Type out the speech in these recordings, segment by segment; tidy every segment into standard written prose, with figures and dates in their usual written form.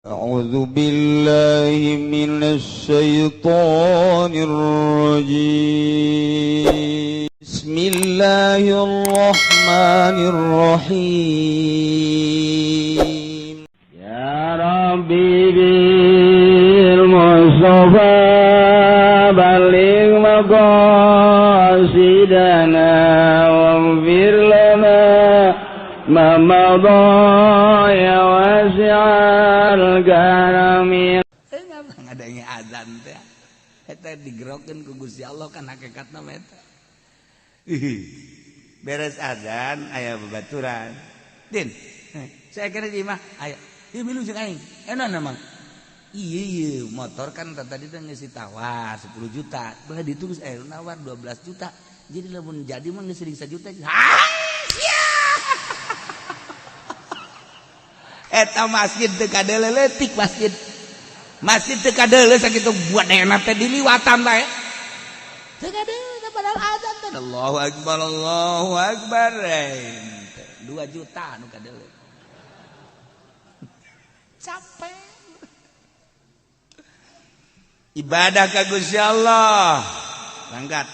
أعوذ بالله من الشيطان الرجيم بسم الله الرحمن الرحيم يا ربي بالمصطفى بلغ مقاصدنا واغفر لنا ما مضى يا واسع الكرم. Ngadanya azan teh eta digerokeun ku Gusti Allah kan hakikatna mah eta. Beres azan aya babaturan. Din, saya kira di mah aya. Ieu milu jeung aing. Enaon emang? Iya motor kan tadi teh geus ditawar 10 juta. Belah ditulis nawar 12 juta. Jadi lamun jadi mah geus 1 juta. Eta masjid teu kadeleletik masjid teu kadeuleuh sakitu buat dena teh diliwatan bae teu kadeuleuh padahal azan teh Allahu akbar 2 juta anu kadeuleuh capek ibadah ka Gusti Allah berangkat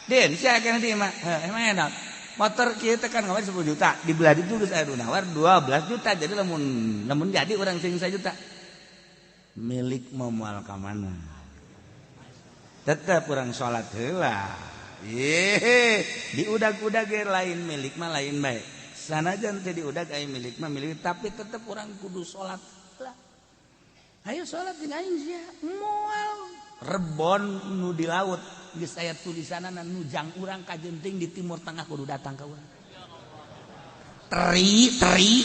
din sia kana di mah emang enak motor kieu teh kan ngawar 10 juta dibelah ditulis aya nawar 12 juta jadi lamun jadi urang sing 1 juta milik moal ka mana tetep urang salat heula diudag-udag ge lain milik mah lain bae sanajan teh diudag aya milik mah milik tapi tetep urang kudu salat heula ayo salat jeung aing sia moal rebon nu di laut geus aya tulisanana nujang urang ka jenting di timur tengah kudu datang ka urang. Teri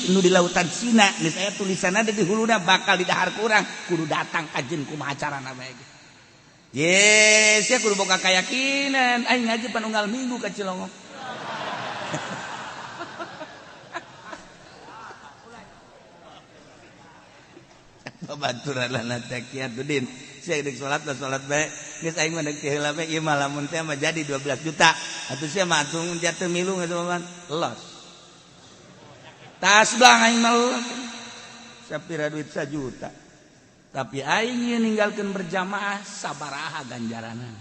nu di lautan Cina geus aya tulisanana di huluna bakal di dahar ku urang kudu datang ka jeung kumaha carana bae. Yes, sia kudu boga kayakinan aing ngaji panunggal minggu ka Cilongok. Babaturanna teh kieu Din. Saya dek salat bae geus aing mah deuk heula bae ieu mah lamun teh mah jadi 12 juta atuh sia mah atung jatuh milu ngeutu mah los tas blang aing mah sapira duit 1 juta tapi aing ieu ninggalkeun berjamaah sabaraha ganjaranna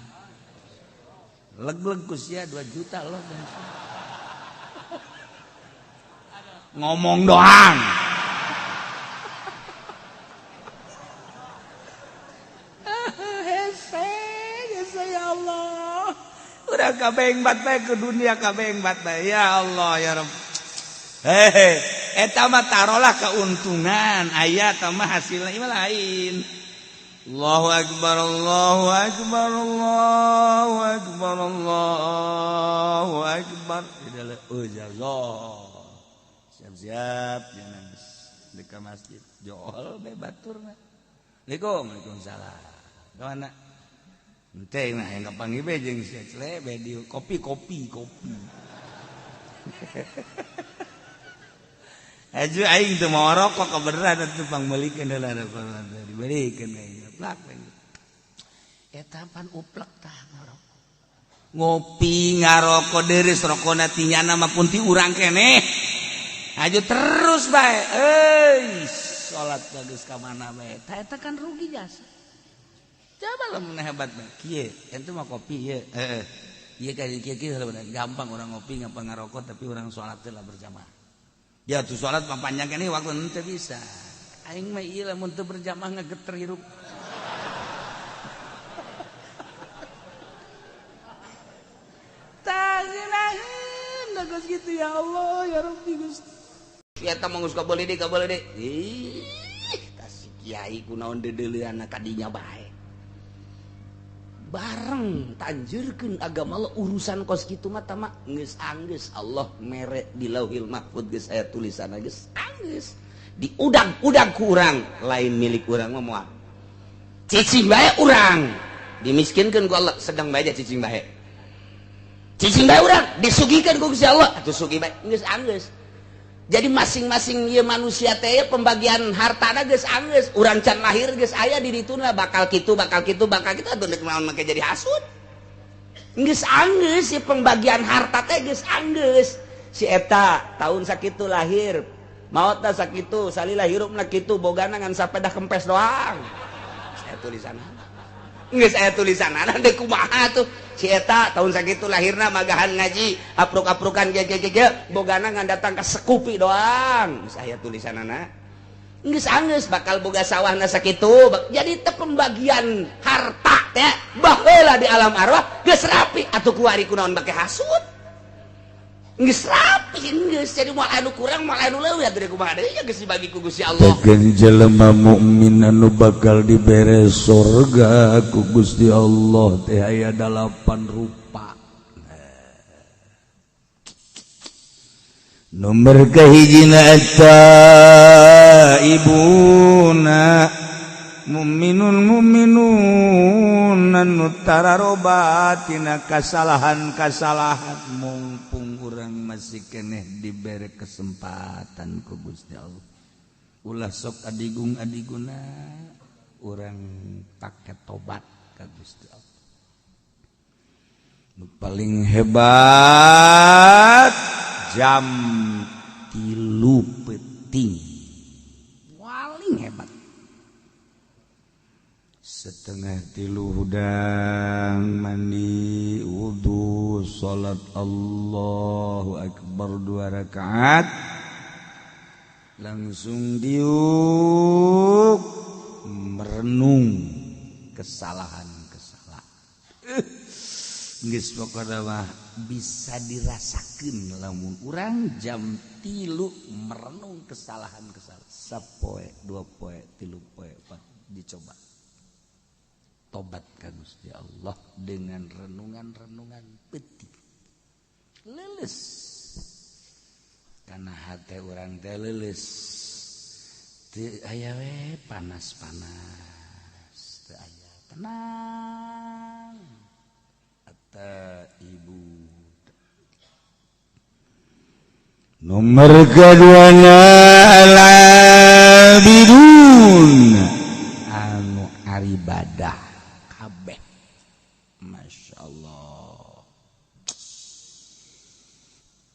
leg-leg ku sia 2 juta loh ngomong doang ya Allah udah kabengbat bae ke dunia kabengbat bae ya Allah ya Rabb eta mah tarolah keuntungan aya tah mah hasilna ieu lain Allahu akbar Allahu akbar Allahu akbar Allahu akbar siap-siap jangan dekat masjid jol bae baturna Waalaikumsalam gimana ente nah yang kapanggih be jeung sia celebe di kopi aju aing teu mau rokok kebeneran atuh pangmelikeun heula dibelikeun aing plak eta pan uplek tah ngarokok ngopi ngarokok deres rokona tinyana mah pun ti urang keneh aju terus bae salat geus ka mana bae eta kan rugi jasa. Coba lamun hebat mah kieu ente mah kopi ieu ieu ka kieu gampang orang ngopi gampang ngarokok tapi orang salat teh lah berjamaah ya tuh salat mah panjang keneh waktu teu bisa aing mah ieu lamun teu berjamaah ngageter hirup tanginaheun geus kitu ya Allah ya Rabbi Gusti eta mah geus kabeuleud deui ih tah si kiai kunaon deuleuanna kadinya bae bareng tanjurkeun agama Allah urusan kos kitu mah tah mah geus anggeus Allah mere di Lauhil Mahfuz geus aya tulisanna geus anggeus diudag-udag ku urang lain milik urang mah moal cicing bae urang dimiskinkeun ku Allah sedang bae cicing bae urang disugikeun ku Gusti Allah atuh sugih bae geus anggeus jadi masing-masing ieu manusia teh pembagian hartana geus anggeus urang can lahir geus aya di dituna bakal kitu atuh deuk naon make jadi hasud geus anggeus si pembagian harta teh geus anggeus si eta tahun sakitu lahir maot da sakitu salila hirupna kitu bogana ngan sapedah kempes doang saya tulisan geus aya tulisanana teh kumaha tuh si eta tahun sakitu lahirna magahan ngaji apruk-aprukan ge bogana ngan datang ka sekupi doang geus aya tulisanana geus anggeus bakal boga sawahna sakitu jadi teh pembagian harta teh baheula di alam arwah geus rapi atuh kuari kunaon bake hasud geus rapi geus jadi moal anu kurang moal anu leuwih atuh kumaha deui nya geus dibagi ku Gusti Allah bagian jelema mukmin anu bakal dibere surga ku Gusti Allah teh aya 8 rupa nomor kahijina eta ibuna mu'minun anu tararoba tina kasalahan-kasalahan mumpung urang masih keneh dibere kesempatan ku Gusti Allah ulah sok adigung-adiguna urang pake tobat ka Gusti Allah nu paling hebat jam 3 peuting paling hebat setengah 3 hudang mandi wudu salat Allahu Akbar 2 rakaat langsung diuk merenung kesalahan-kesalahan geus pokona mah bisa dirasakeun lamun urang jam 3 merenung kesalahan-kesalahan sapoe 2 poe 3 poe 4 dicoba tobat ka Gusti Allah dengan renungan-renungan peuting leuleus kana hate urang teh leuleus teu aya we panas-panas teu aya tenang ata ibu nomor kaduana al-abidun anu aribadah kabeh masyaallah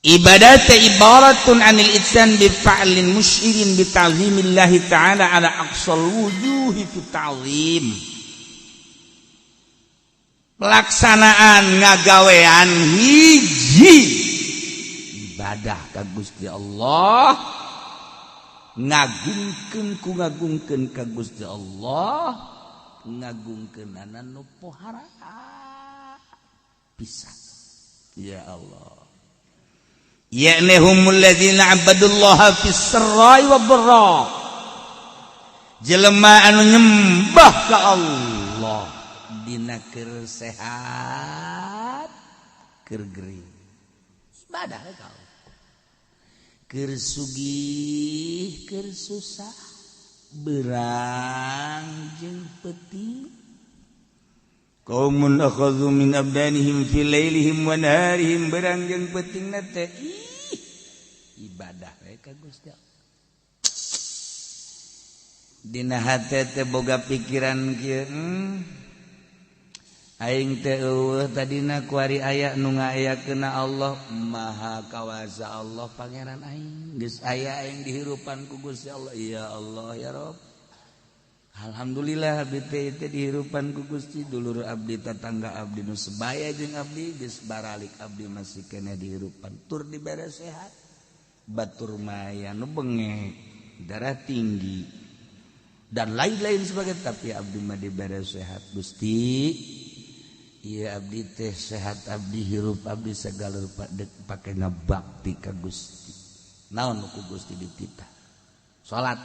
ibadat ibaratun anil itsan bi fa'lin musyirin bi ta'zimillahi ta'ala ala aqsal wujuhi fi ta'zim pelaksanaan ngagawean hiji ibadah ka Gusti Allah ngagungkeun ka Gusti Allah ngagungkeunana nu pohara pisan ya Allah ya'ni humul ladzina 'abadullaha fis sirri wad dharra jelema anu nyembah ka Allah dina keur sehat keur gering ibadah ka Allah keur sugih keur susah berang jeung peuting qaumun akhadhu min abdanihim fi lailihim wa naharihim berang jeung peutingna teh ibadah we ka Gusti Allah dina hate teh boga pikiran kieu aing teh eueuh tadina kuari aya nu ngaayakeunna Allah maha kawasa Allah pangeran aing geus aya aing dihirupan ku Gusti Allah ya Allah ya Rabb alhamdulillah abdi teh dihirupan ku Gusti dulur abdi tetangga abdi nu sebaya jeung abdi geus baralik abdi masih keneh dihirupan tur dibere sehat batur maya nu bengek darah tinggi dan lain-lain sebagainya tapi abdi mah dibere sehat Gusti iya abdi teh sehat abdi hirup abdi segala rupa dek pake ngabakti ka Gusti naon ku Gusti dititah salat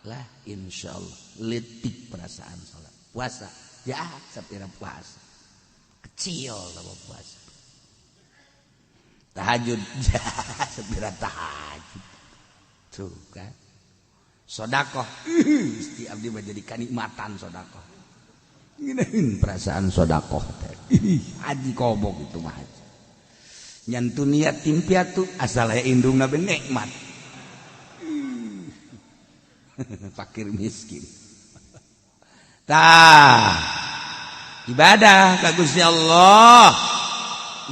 lah insyaallah leutik perasaan salat puasa jahat sapira puasa kecil lamun puasa tahajud jahat sapira tahajud tuh kan sedekah Gusti abdi mah jadi kanikmatan sedekah ngeunaheun perasaan sedekah teh haji kobok itu mah nyantu niat tim piatu asal aya indungna be nikmat fakir miskin tah ibadah ka Gusti Allah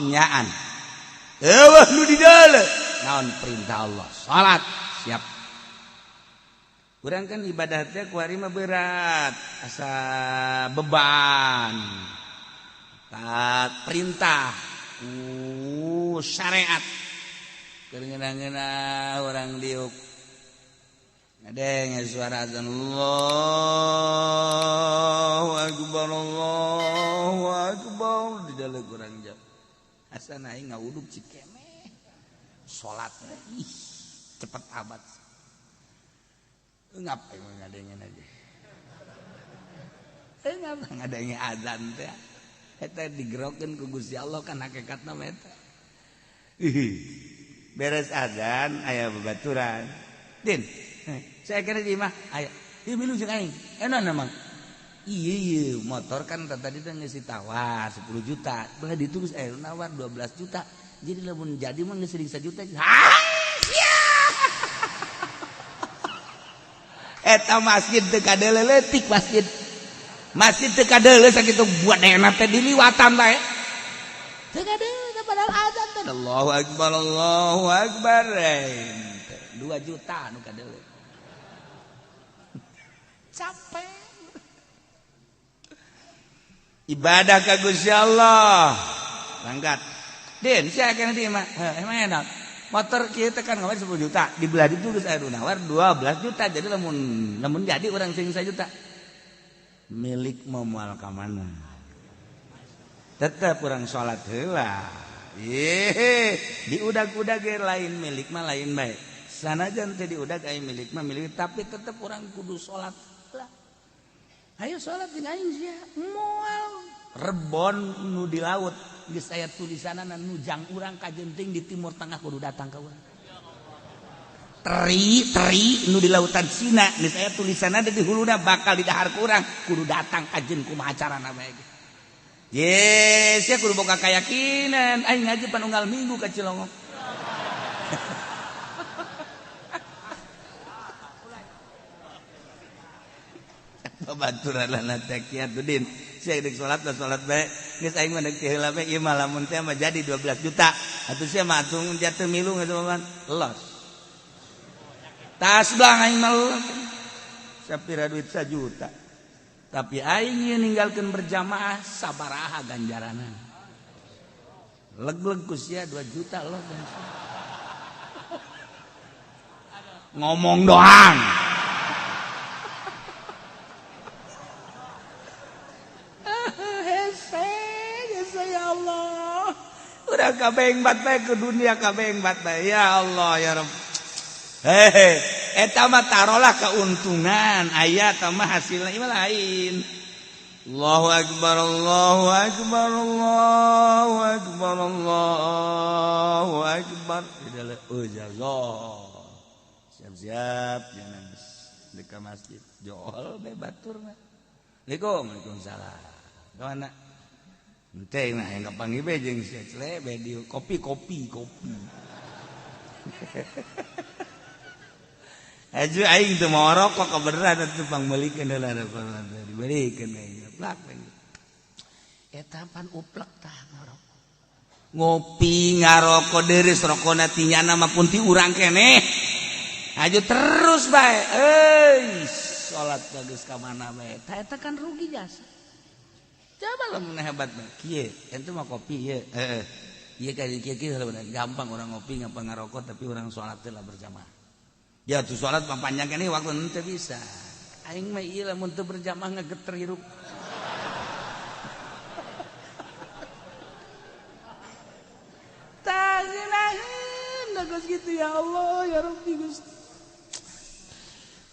nyaan eueuh nu di dalam naon perintah Allah salat siap. Urang kan ibadatnya kuari mah berat, asa beban. Taat perintah, syariat. Kerengeuna orang diuk. Ngadeng suara azan Allahu akbar di dalam kurang jam. Asa naik ngawuduk cikeme. Salat ih cepet amat. Ngapain ngadengin aja. Ngapa ngadengin azan teh. Eta digerokeun ku Gusti Allah kan hakikatna mah eta. Beres azan aya babaturan. Din, saya kira di mah aya. Ieu milu jeung aing. Enak mah. Iya, motor kan tadi teh geus ditawar 10 juta. Belah ditulis nawar 12 juta. Jadi lamun jadi mah geus 1 juta. Eta masjid teu kadeule leutik masjid. Masjid teu kadeule sakitu buat daerah teh diliwatan bae. Teu kadeule padahal azan teh Allahu akbar. 2 juta anu kadeule. Capek. Ibadah ka Gusti Allah. Langgat. Den, sia kana di mah. Emang enak. Motor kieu teh kan ngawar 10 juta, dibelah itu geus aya nawar 12 juta. Jadi lamun jadi urang sing 1 juta. Milik moal ka mana? Tetep urang salat heula. Diudag-udag ge lain milik mah lain bae. Sanajan teh diudag aya milik mah milik tapi tetep urang kudu salat heula. Ayo salat jeung aing sia. Moal rebon nu di laut geus aya tulisanana nujang urang ka jenting di timur tengah kudu datang ka urang. Teri nu di lautan Cina geus aya tulisanana di huluna bakal di dahar ku urang kudu datang ka jeung kumaha carana bae. Yes, ya kudu boga kayakinan aing ngaji panunggal minggu ka Cilongok. Babaturan lana teh kieu Din. Sia deuk salat bae. Geus aing mah deuk heula bae ieu mah lamun teh mah jadi 12 juta. Atuh sia mah atung jatuh milu ngeuman los. Tas blang aing mah sapira duit 1 juta. Tapi aing ieu ninggalkeun berjamaah sabaraha ganjaranna. Leg-leg ku sia 2 juta loh. Ngomong doang. Ya Allah, udah kabeh bat bae ke dunia kabeh bat bae. Ya Allah ya Rabb. Eta mah tarolah keuntungan, aya tah mah hasilna ieu lain. Allahu akbar Allahu akbar Allahu akbar Allahu akbar. Siap-siap jangan dekat masjid. Jol bae baturna. Waalaikumsalam. Kawana ente nah yang kapanggih be jeung sia cle be di kopi. Aju aing teu mau rokok kabeneran atuh pangmeulikeun heula dibelikeun aing plak we. Eta pan uplek tah ngarokok. Ngopi ngarokok deureus rokona tinyana mah pun ti urang keneh. Aju terus bae. Salat geus ka mana bae. Eta kan rugi jasa. Coba lamun hebat mah kieu ente mah kopi ieu ieu ka kieu gampang orang ngopi ngapa ngarokok tapi orang salat teh lah berjamaah ya tuh salat mah panjang keneh waktu teu bisa aing mah ieu lamun teu berjamaah ngageter hirup taginaheun geus gitu ya Allah ya Rabbi Gusti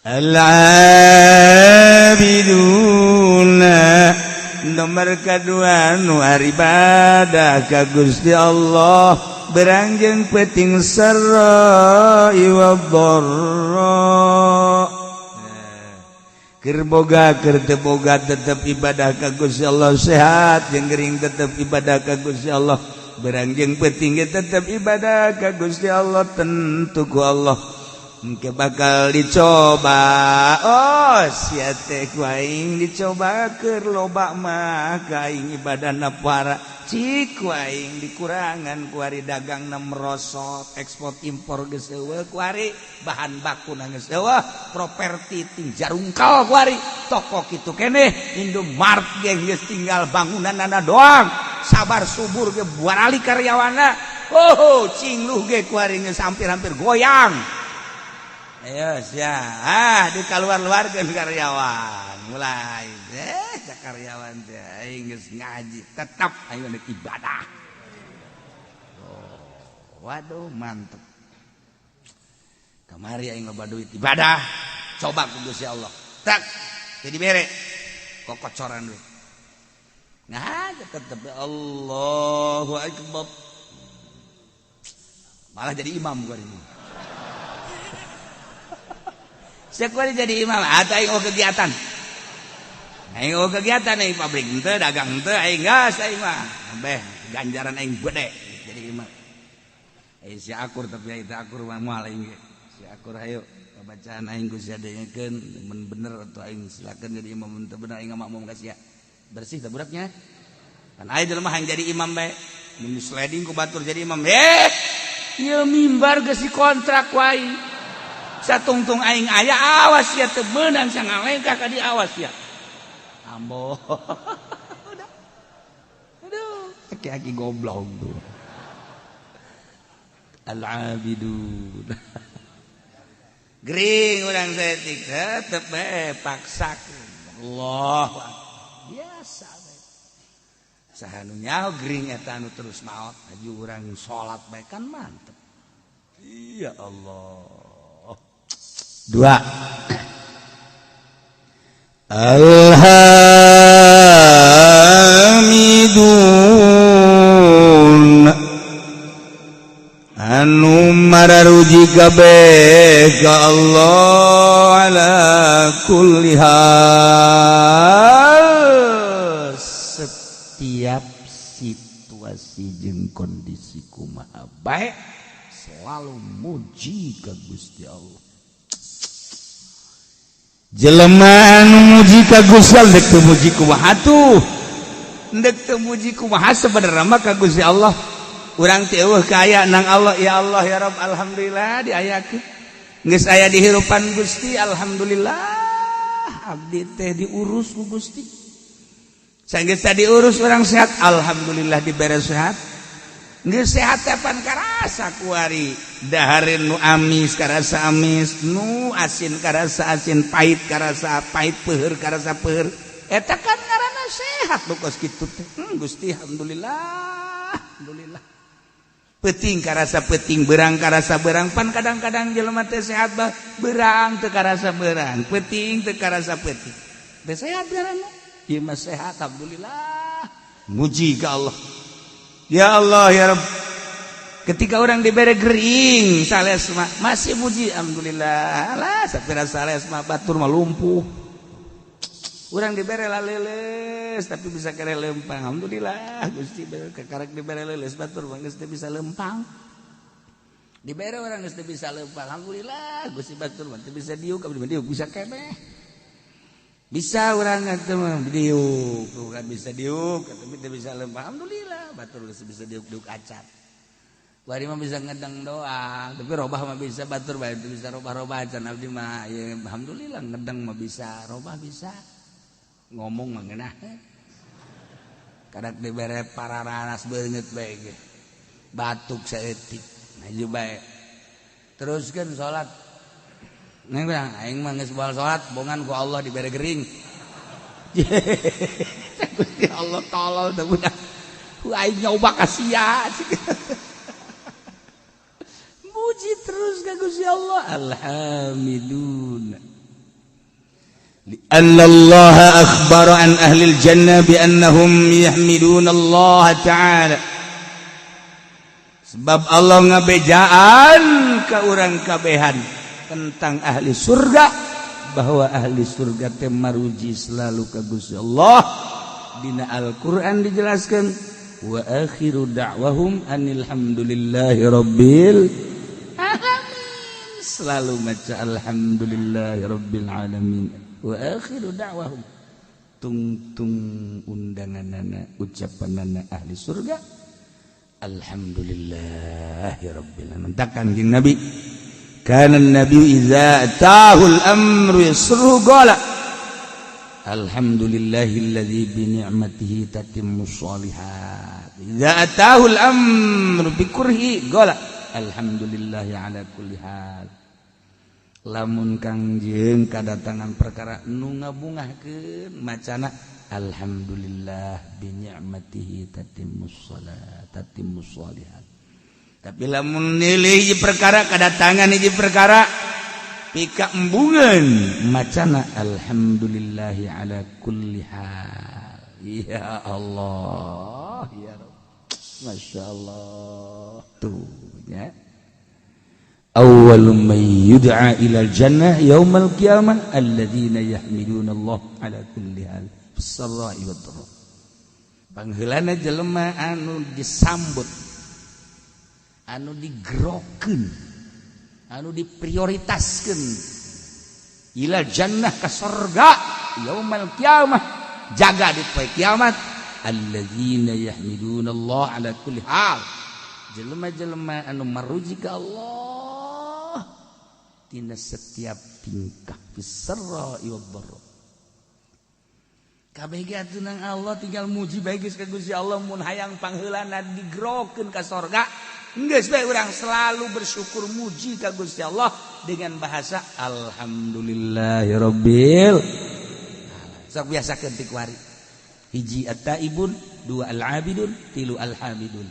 al-abiduna nomor kedua nu ibadah ka Gusti Allah berangjang peting sarai wa dharra keur boga keur teu boga tetep ibadah ka Gusti Allah sehat jeung gering tetep ibadah ka Gusti Allah berangjang peting tetep ibadah ka Gusti Allah tentu ku Allah engke bakal dicoba. Oh sia teh ku aing dicoba keur loba mah ka aing ibadahna para cik ku aing dikurangan ku ari dagangna merosot ekspor impor geus eueuh ku ari bahan bakuna geus eueuh properti ting jarungkal ku ari toko kitu keneh Indomart ge geus tinggal bangunanna doang sabar subur ge buarali karyawanna oh cingluh ge ku ari geus hampir-hampir goyang. Ayo sia di keluar-luarkeun karyawan mulai cak karyawan teh aing geus ngaji tetap aing geus ibadah. Oh, waduh mantep. Kamari aing loba duit ibadah coba ku Gusti Allah. Tak jadi bere kokocoran duit. Nah, tetep Allahu Akbar. Malah jadi imam gua ini. Sekuali jadi imam, atau aing kegiatan. Aing kegiatan aing pabrik henteu, dagang henteu, aing gas aing mah. Beh, ganjaran aing gede jadi imam. Si akur tapi itu akur mah moal aing ge. Si akur hayu bacaan aing ku sia dengekeun mun bener atuh aing silakeun jadi imam mun teu bener aing makmum ka sia. Bersih teh buraknya. Kan aya jelema hayang jadi imam bae. Mun sliding ku batur jadi imam. Ieu mimbar geus dikontrak ku aing. Satungtung aing aya awas ya teu meunang sangalengkah ka di awas ya. Ambo. Aduh, aki-aki goblok tuh. Al-abidun. Gering urang setik tetep bae paksakeun. Allah. Biasa bae. Saha nu nyaho gering eta anu terus maot aju urang salat bae kan mantep. Ya Allah. Dua Alhamidun anu mararuji kabeh ka Allah ala kulli hal setiap situasi jeung kondisi kumaha bae selalu muji ka Gusti Allah. Jelema anu muji ka Gusti Allah dek teu muji kumaha atuh. Dek teu muji kumaha sabenerna mah ka Gusti Allah. Urang teh eueuh ka aya nang Allah ya Allah ya Rabb alhamdulillah diayakeun. Geus aya di hirupan Gusti alhamdulillah. Abdi teh diurus ku Gusti. Sanggeus diurus urang sehat alhamdulillah dibere sehat. Geus sehat teh pan karasa ku ari dahareun nu amis karasa amis, nu asin karasa asin, pahit karasa pahit, peuheur karasa peuheur. Eta kan ngaranna sehat bokos kitu teh. Gusti alhamdulillah. Alhamdulillah. Peuting karasa peuting, beurang karasa beurang, pan kadang-kadang jelema teh sehat bah beurang teu karasa beurang, peuting teu karasa peuting. Teh sehat ngaranna. Ieu mah sehat alhamdulillah. Muji ka Allah. Ya Allah ya Rabb. Ketika orang diberi gering sales mah masih muji alhamdulillah. Alah sapira sales mah batur mah lumpuh. Urang diberi laleles tapi bisa kere lempang. Alhamdulillah Gusti kekarek diberi leles batur mah geus teu bisa lempang. Diberi orang geus teu bisa lempang. Alhamdulillah Gusti batur mah teu bisa diuk, abdi mah diuk bisa keneh. Bisa orang atuh mah diuk, bukan bisa diuk, tapi teu bisa lempang. Alhamdulillah batur geus bisa diuk-diuk acat. Wari mah bisa ngedeng doang, tapi robah mah bisa batur bae teu bisa robah-robah acan abdi mah ya alhamdulillah ngedeng mah bisa, robah bisa. Ngomong mah ngeunah. Kadak dibere pararanas beungeut bae ge. Batuk saeutik, maju bae. Teruskeun salat. Neng bilang, aing mah geus moal salat, bongan ku Allah dibere gering. Gusti Allah tolol teh budak. Ku aing nyoba ka sia. Muji terus ka Gusti Allah. Alhamdulillah. Li'anna Allah akhbara an ahli al-jannah bi annahum yahmiduna Allah ta'ala. Sebab Allah ngabejaan ka urang kabehan tentang ahli surga, bahwa ahli surga teh maruji selalu ka Gusti Allah. Dina Al-Qur'an dijelaskan wa akhiru da'wahum anil hamdulillahi rabbil alamin. selalu maca alhamdulillahirabbil alamin wa akhiru da'wahum tungtung undanganana ucapanana ahli surga alhamdulillahirabbil alamin takkan jeung nabi kana nabi idza atahul amru yasru qala alhamdulillahilladzi bi ni'matihi tatimmus shalihat idza atahul amru bi kurhi qala alhamdulillahi ala kulli hal lamun kangjeng kadatangan perkara nu ngabungahkeun macana alhamdulillah bi ni'matihi tatimmus shalihat tapi lamun nilai hiji perkara kadatangan hiji perkara pika embungan macana alhamdulillahi ala kulli hal ya Allah ya Rabb Masya Allah tuh ya awwalu man yud'a ilal jannah yaumal qiyamah alladzina yahmiduna Allah ala kulli hal bis-sarra'i wad-dharra pangheulana jelema anu disambut anu digerokeun anu diprioritaskeun ilal jannah ka surga yaumal qiyamah jaga di poe kiamat alladzina yahmiduna Allah ala kulli hal jelema-jelema anu maruji ka Allah tina setiap tingkah fisarra wad-dharra kabeh ge atunan Allah tinggal muji bae geus ka Gusti Allah mun hayang pangheulana digerokeun ka surga geus bae urang selalu bersyukur muji ka Gusti Allah dengan bahasa alhamdulillahirabbil sok biasakeun ti kuari hiji at-taibun dua al-abidun tilu al-hamidun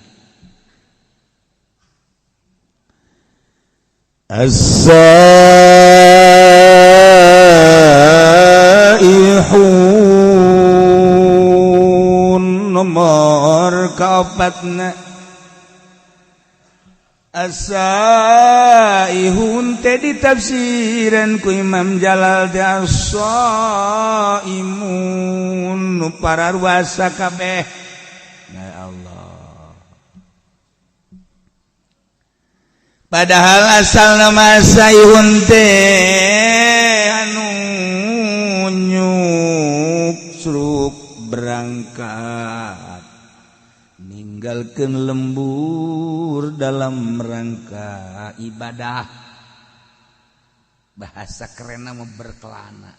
as-saihun nomor kaopatna as-saihun teh ditafsiran ku Imam Jalal teh as-saimun nu pararwasa kabeh ya Allah padahal asal nama saihun teh anu nyuksruk berangkat ninggalkeun lembur dalam rangka ibadah bahasa kerenna mah berkelana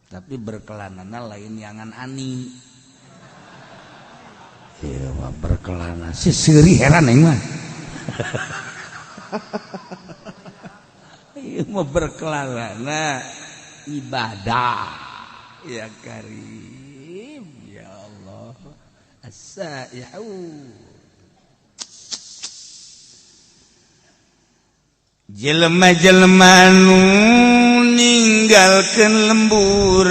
tapi berkelanana lain yangan ani ieu mah berkelana si seuri heran aing mah ieu mah berkelana ibadah ya karim ya Allah as-saihu jelema-jelema nu ninggalkeun lembur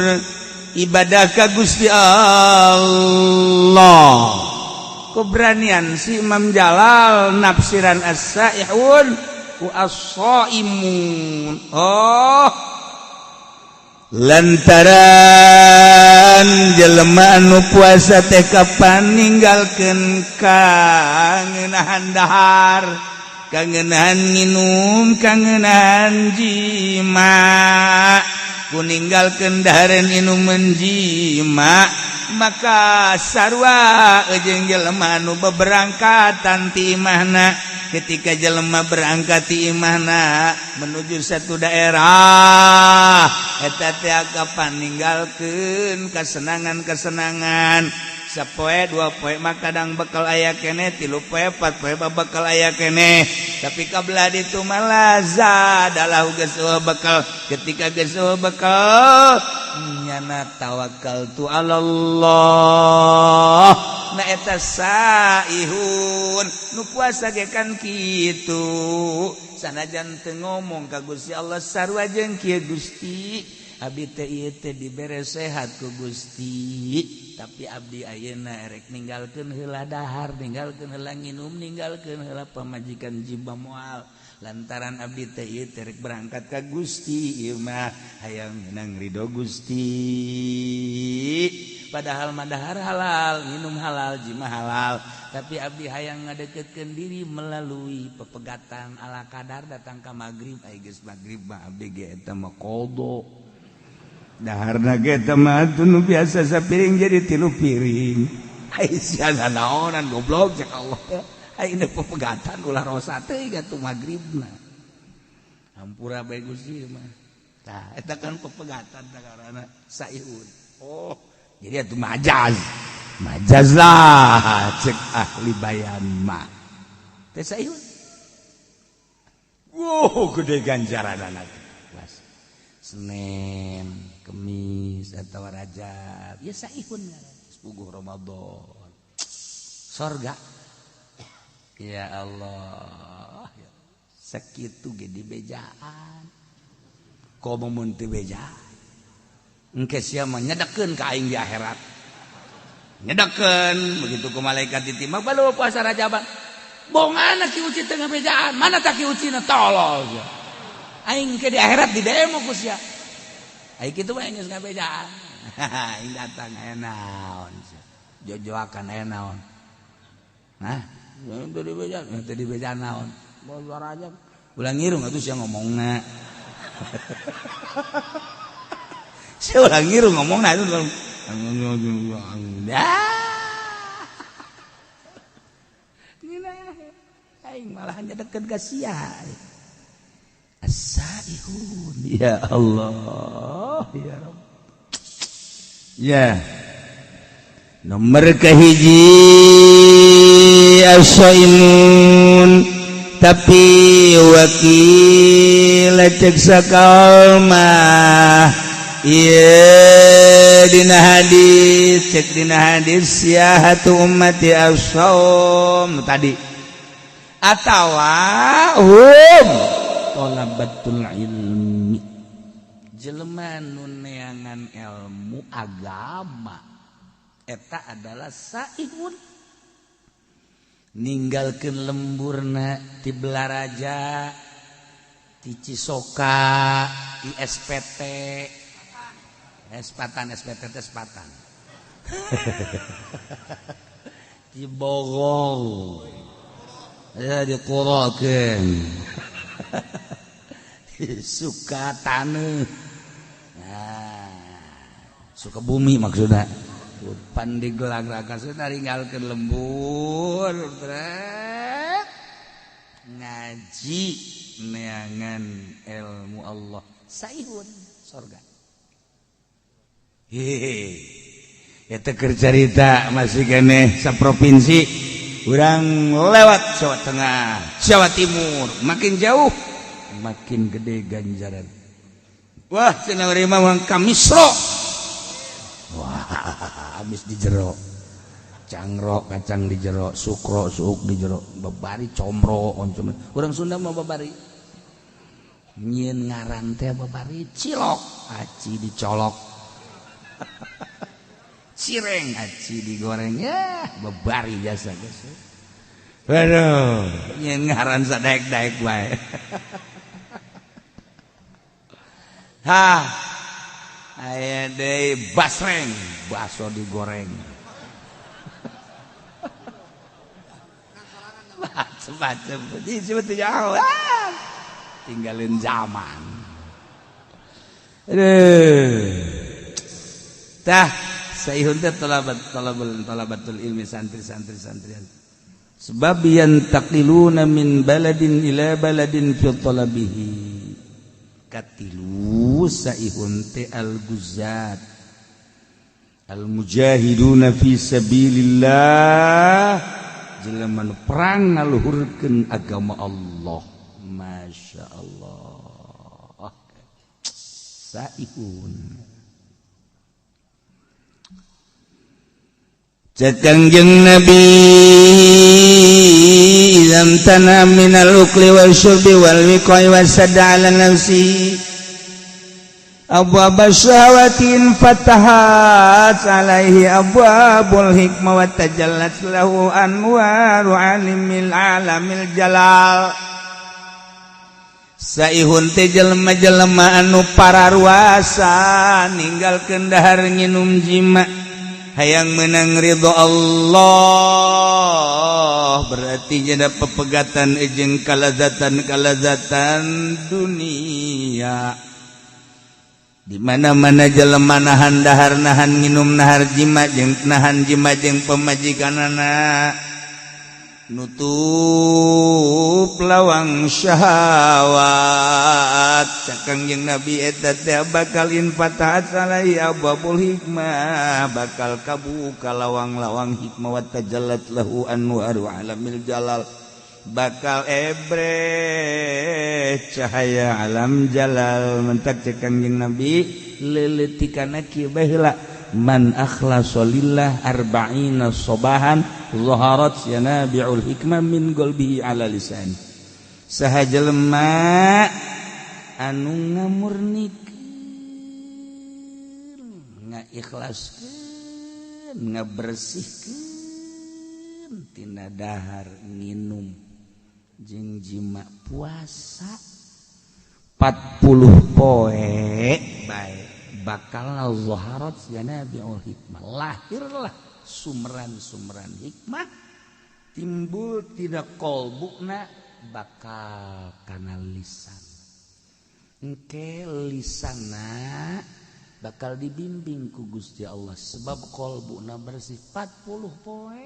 ibadah ka Gusti Allah keberanian si Imam Jalal nafsiran as-saihun ku as-saimun lantaran jelema anu puasa teh kapan ninggalkeun kangenahan dahar kangenahan minum kangenahan jima ku ninggalkeun dahareun minum menjima maka sarua jeung jelema anu beberangkatan ti imahna ketika jelema berangkat ti imahna menuju satu daerah eta teh kapan ninggalkeun kesenangan-kesenangan sapoe dua poe mah kadang bekal aya keneh 3 poe 4 poe bakal aya keneh tapi kabelah ditu mah adalah geus bekal ketika geus bekal nyana tawakkaltu alallah na eta saihun nu puasa ge kan kitu sanajan teu ngomong ka Gusti Allah sarua jeung kieu Gusti abdi teh ieu teh dibere sehat ku Gusti tapi abdi ayeuna erek ninggalkeun heula dahar ninggalkeun heula nginum ninggalkeun heula pamajikan jiba moal lantaran abdi teh ieu teh rek berangkat ka Gusti ieu mah hayang menang ridho Gusti padahal madahar halal, minum halal, jima halal, tapi abdi hayang ngadeketkeun diri melalui pepegatan ala kadar datang ka magrib, ai geus magrib mah abdi ge eta mah qada. Daharna ge eta mah nu biasa sapiring jadi 3 piring. Ai sia naonan goblok cek Allah. Ai ini pepegatan ulah rosa teh gatuh magribna. Hampura bae Gusti mah. Tah eta kan pepegatan sakarana saihun. Oh, jadi atuh majaz. Majaz lah cek ahli bayan mah. Teh saihun. Wow, gede ganjaranana. Senin, Kemis atau Rajab, ya saihun sepuguh Ramadan. Sorga. Ya Allah, sakitu ge dibejaan. Komo mun teu beja. Engke sia mah nyedekeun ka aing di akhirat. Nyedekeun begitu ku malaikat ditimbang balu puasa Rajaban. Bongana ki uci teu ngabejaan, mana tak ki ucina tolol. Aing ke di akhirat di demo ku sia. Aing kitu mah geus ngabejaan. Aing datang aya naon. Jojoakan aya naon. Hah? Teu dibejaan, teu dibejaan naon. Puasa Rajab. Ulang ngirung atuh sia ngomongna. Sia ulang ngirung ngomongna itu aing malah nyedekeun ka sia. As-saihun ya Allah ya Rabb. Ya. Nomor kahiji as-saimun tapi wakil cek sakalma ieu dina hadis cek dina hadis siyahatu ummati as-shaum tadi atawa talabatul ilmi jelema nu neangan ilmu agama eta adalah saihun ninggalkeun lemburna ti Belaraja ti Cisoka ti SPT SPT ti Bogor ya diqurakeun suka taneuh suka bumi maksudna pan digelag-lagan sudah tinggalkeun lembur ngaji neangan ilmu Allah saihun surga eta keur carita masih keneh saprovinsi urang lewat Jawa Tengah Jawa Timur makin jauh makin gede ganjaran wah cenah urang mah kamisro wah habis di jero cangro kacang di jero sukro suuk di jero babari comro oncom urang Sunda mah babari nyieun ngaran teh babari cilok aci dicolok cireng aci digoreng ya babari biasa guys waduh nyieun ngaran sadaek-daek wae ha aya deui basreng bakso digoreng macam-macam disebut jauh tinggalin zaman tah saihun teh talabatul ilmi santri-santri santrian sebab yantaqiluna min baladin ila baladin fi talabihi katilu saihun te al-guzat al-mujahiduna fi sabilillah jelema perang ngaluhurkeun agama Allah masya Allah saihun Kangjeng Nabi idam tanam minal ukli wal syurbi wal wiqai wasada ala nafsi abwaba syahawatin fatahat alaihi abwabul hikmah wa tajallat lahu anwaru alimil alamil jalal saihun teh jelema-jelema anu pararuasa ninggalkeun dahar nginum jima hayang menang ridho Allah berarti jadi pepegatan jeung kalazatan dunia di mana-mana jelema nahan dahar nahan nginum nahar jima jeung nahan jima jeung pemajikanana nutup lawang syahwat cakang jeung Nabi eta teh bakal infatahat salai abwabul hikmah bakal kabuka lawang-lawang hikmah wa tajallat lahu anwaru alamil jalal bakal ebre cahaya alam jalal mentak cakang jeung Nabi leuletikana kieu baheula man akhlasa lillah arba'ina sobahan zaharat yanabi'ul hikmah min qalbihi ala lisan saha jelema anu ngamurnikeun ngaikhlaskeun ngabersihkeun tina dahar nginum jeung jima puasa 40 poe bae bakal zaharat yanabi'ul hikmah lahirlah sumran-sumran hikmah timbul tina qalbuna bakal kana lisan engke lisanna bakal dibimbing ku Gusti Allah sebab qalbuna bersih 40 poe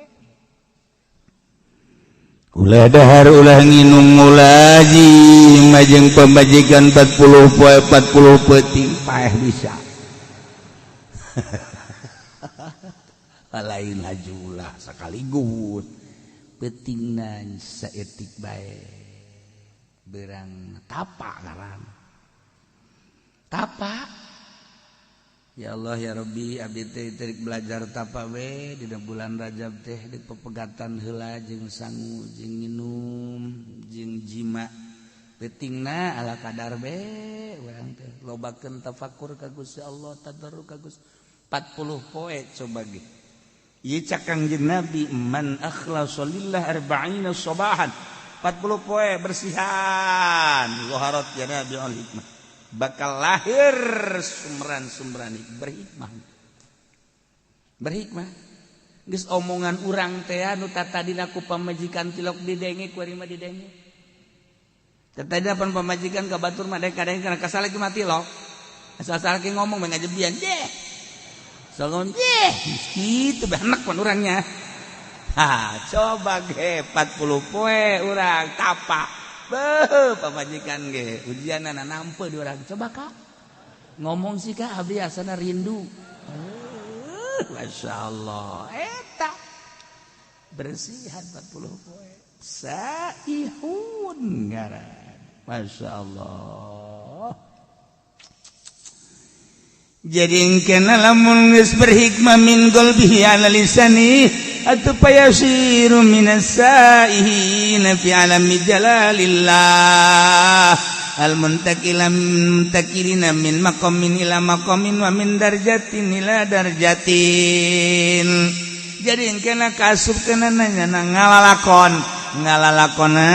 ulah dahar ulah nginum ulah jing majeng pembajikan 40 poe 40 peuting paeh bisa lain hajulah sakaligus peutingna saeutik bae berang tapa ngaran tapa ya Allah ya Rabbi abdi teh terik belajar tapa we dina bulan Rajab teh di pepegatan heula jeung sangu jeung nginum jeung jima peutingna ala kadar be urang teh lobakeun tafakur ka Gusti Allah tadarruk ka Gusti 40 poe coba ge ieu cakang jeung Nabi man akhlasa lillah arba'ina sobahan 40 poe bersihan zaharat yanabi'ul hikmah bakal lahir sumran-sumran berhikmah geus omongan urang teh anu tatadina ku pamajikan tilok didenge ku arima didenge tatadina pan pamajikan ka batur mah kadang kana kasalaki mati lo asal-asal ki ngomong mah ngajebian deh salon deh kitu benak pan urangnya coba ge 40 poe urang tapa pamajikan ge ujianana nampe di urang coba Kak ngomong sih Kak abdi asana rindu masyaallah eta bersihan 40 poe saihun ngaran masyaallah jadi engkeuna lamun geus berhikmah min qalbihi ala lisani atuh payasiru minas saihina fi alami jalalillah al muntakilina min maqamin ila maqamin wa min darjatin ila darjatin jadi engkeuna kasupkeun nanya ngalalakona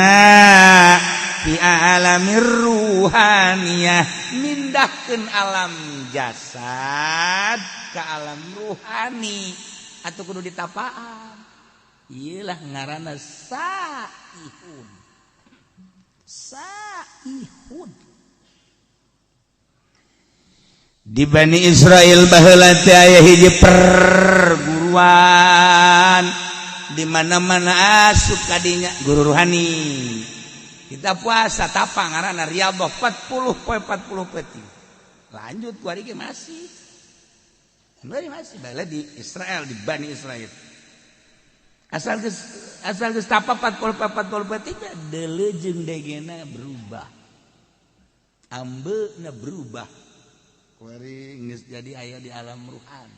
fi alamir ruhaniyah mindahkeun alam jasad ka alam ruhani atuh kudu ditapaan iyalah ngaranna saihun di Bani Israel baheula teh aya hiji perguruan di mana-mana asup kadinya guru ruhani kita puasa tapa ngaranna riyadhah 40 poe 40 peuting lanjut ku ari ge masih bala di Israel di Bani Israel asal geus tapa 40 peuting deuleu jeung degena berubah ambeuna berubah kuari geus jadi aya di alam ruhan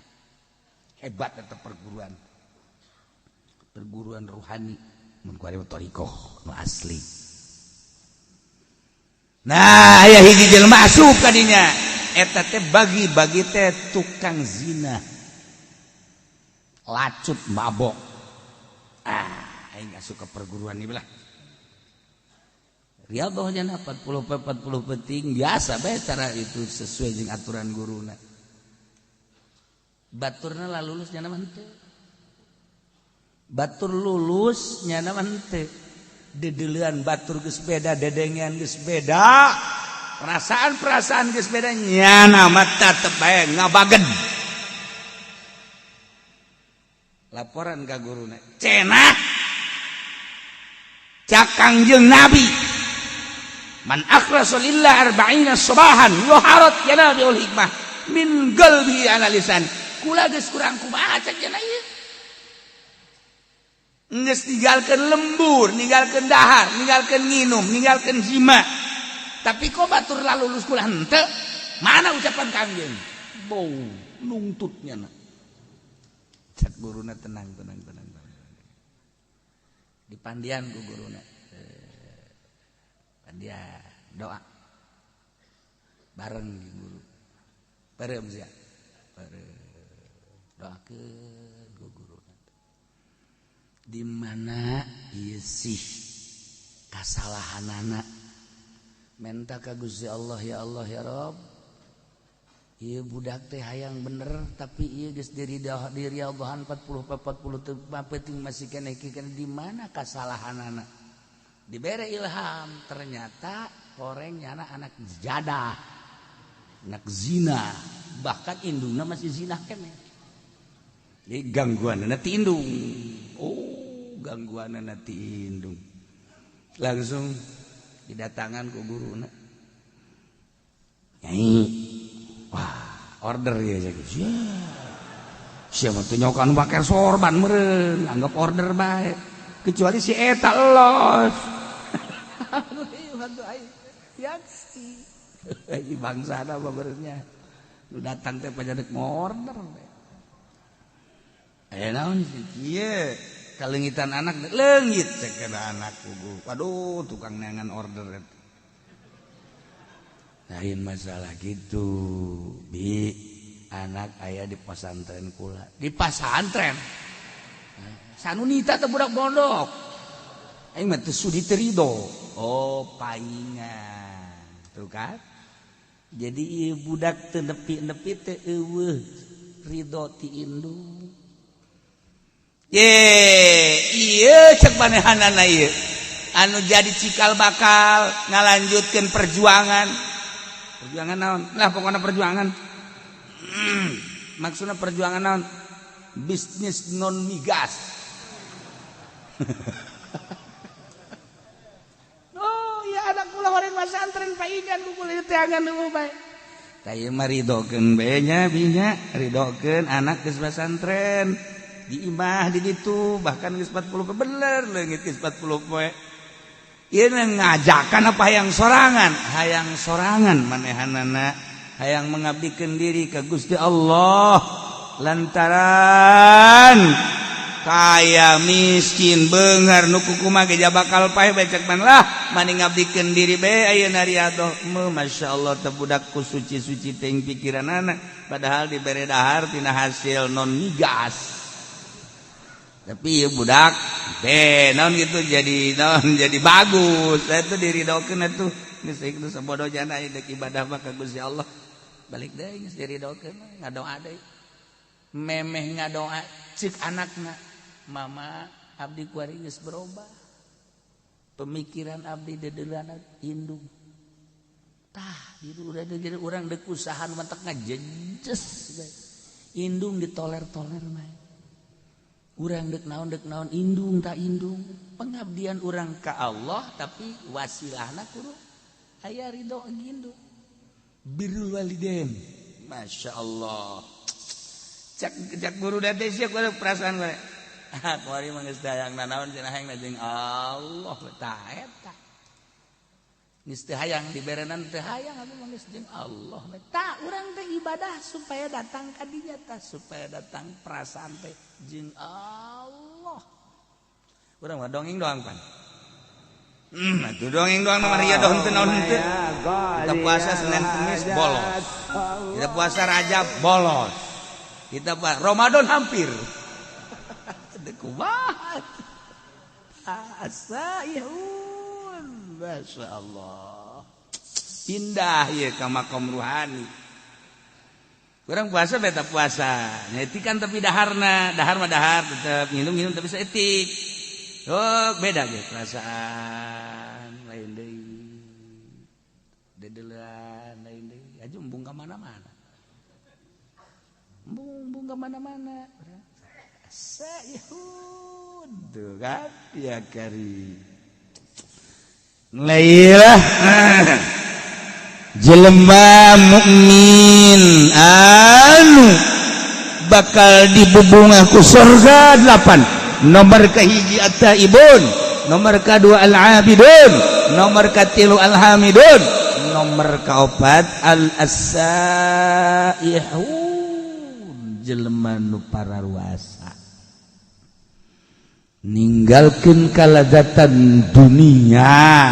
hebat eta perguruan ruhani mun kuari thariqah nu asli nah aya hiji jelema asup ka dinya eta teh bagi teh tukang zina lacut mabok aing asup ka perguruan ieu lah riyadhah nya 40 peuting biasa bae cara itu sesuai jeung aturan guruna baturna lah lulus nyana henteu batur lulus nyana henteu dedeuleun batur geus beda dedengean geus beda perasaan geus beda nyana mah tetep bae ngabagen laporan ka guruna cenah Kangjeng Nabi man akhlasa lillah arba'ina subahan yuharat yanal biul hikmah min qalbi ala lisan kula geus kurang kumaha cek cenah ieu geus ninggalkeun lembur ninggalkeun dahar ninggalkeun nginum ninggalkeun jima tapi kok batur lalu lulus kula henteu mana ucapan Kangjeng bau nungtutnya na cek guruna tenang dipandian ku guruna pandian doa bareng di guru bareng sia doakeun ku guruna di mana ieu sih kasalahanana menta ka Gusti Allah ya Rabb ieu budak teh hayang bener tapi ieu geus diri Allahan 40 teu penting masih keneh di mana kasalahanana dibere ilham ternyata orangnya anak jadah anak zina bahkan indungna masih zina keneh jadi gangguanna ti indung gangguanna ti indung langsung didatangan ku guruna Nyai wah order ya siapa tuh nyokan bakar sorban meureun anggap order bae kecuali si eta elos yaksi bangsana babernya lu datang teh pajadak mau order naon ieu kalengitan anak leungit cek anak kugu waduh tukang neangan order lain masalah gitu bi anak aya di pesantren kula di pesantren sanunita teh budak pondok aing mah teu sudi teu ridho paingan tuh kan jadi ieu budak teu nepi-nepi teh eueuh ridho ti indung ieu cek manehanana ieu anu jadi cikal bakal ngalanjutkeun perjuangan naon lah pokoknya perjuangan maksudnya perjuangan naon bisnis non migas ya anak kula horeng pesantren paingan kula teh angan nu bae tah mah ridokeun bae nya binya ridokeun anak geus pesantren di imah di ditu bahkan geus 40 poe bener leungit geus 40 poe ieu ngajakan apa hayang sorangan manehanana hayang mengabdikeun diri ka Gusti Allah lantaran kaya miskin beungar nu kukumaha ge bakal paeh becek man lah mani ngabdikeun diri bae ayeuna riado masyaallah teh budak ku suci-suci teuing pikiranana padahal dibere dahar tina hasil non migas tapi ya budak naon gitu jadi bagus saya tuh diridokeun atuh geus itu sabodo jana dek ibadah mah ka Gusti Allah balik deui geus diridokeun ngadoa deui memeh ngadoa cik anakna mama abdi kuari geus berubah pemikiran abdi dedeuleuna indung tah diru urang deuk usaha nu mentek ngajejes indung ditoler-toler mah urang dek naon indung tak indung pengabdian urang ka Allah tapi wasilahna kudu aya ridho indung birrul walidain masyaallah cak guru teh sia kudu perasaan we kuari mah geus hayangna naon cenah hayangna jeung Allah tah eta geus teu hayang diberenan teu hayang atuh mah geus jeung Allah tah urang teh ibadah supaya datang ka dinya tah supaya datang perasaan teh jeung Allah urang mah dongeng doang pan atuh dongeng doang mah ria doang teu naon henteu kita puasa Senin Kamis bolos kita puasa Rajab bolos kita Ramadan hampir kumaha asa ihun masyaallah pindah ya ke makam ruhani Kurang puasa beta puasa. Nyetikan tapi dahar mah dahar tetap minum tapi seetik. Oh, beda ge perasaan lain deui. Dedelan lain deui. Aju embung ka mana-mana. Embung ka mana-mana. Sayhud tuh kan ya kari. Lailah jelema mukmin anu bakal dibubunga ku surga 8. Nomor kahiji at-taibun, nomor kedua al-abidun, nomor katilu al-hamidun, nomor kaopat al-asaihun, jelema nu pararuasa ninggalkeun kalazatan dunia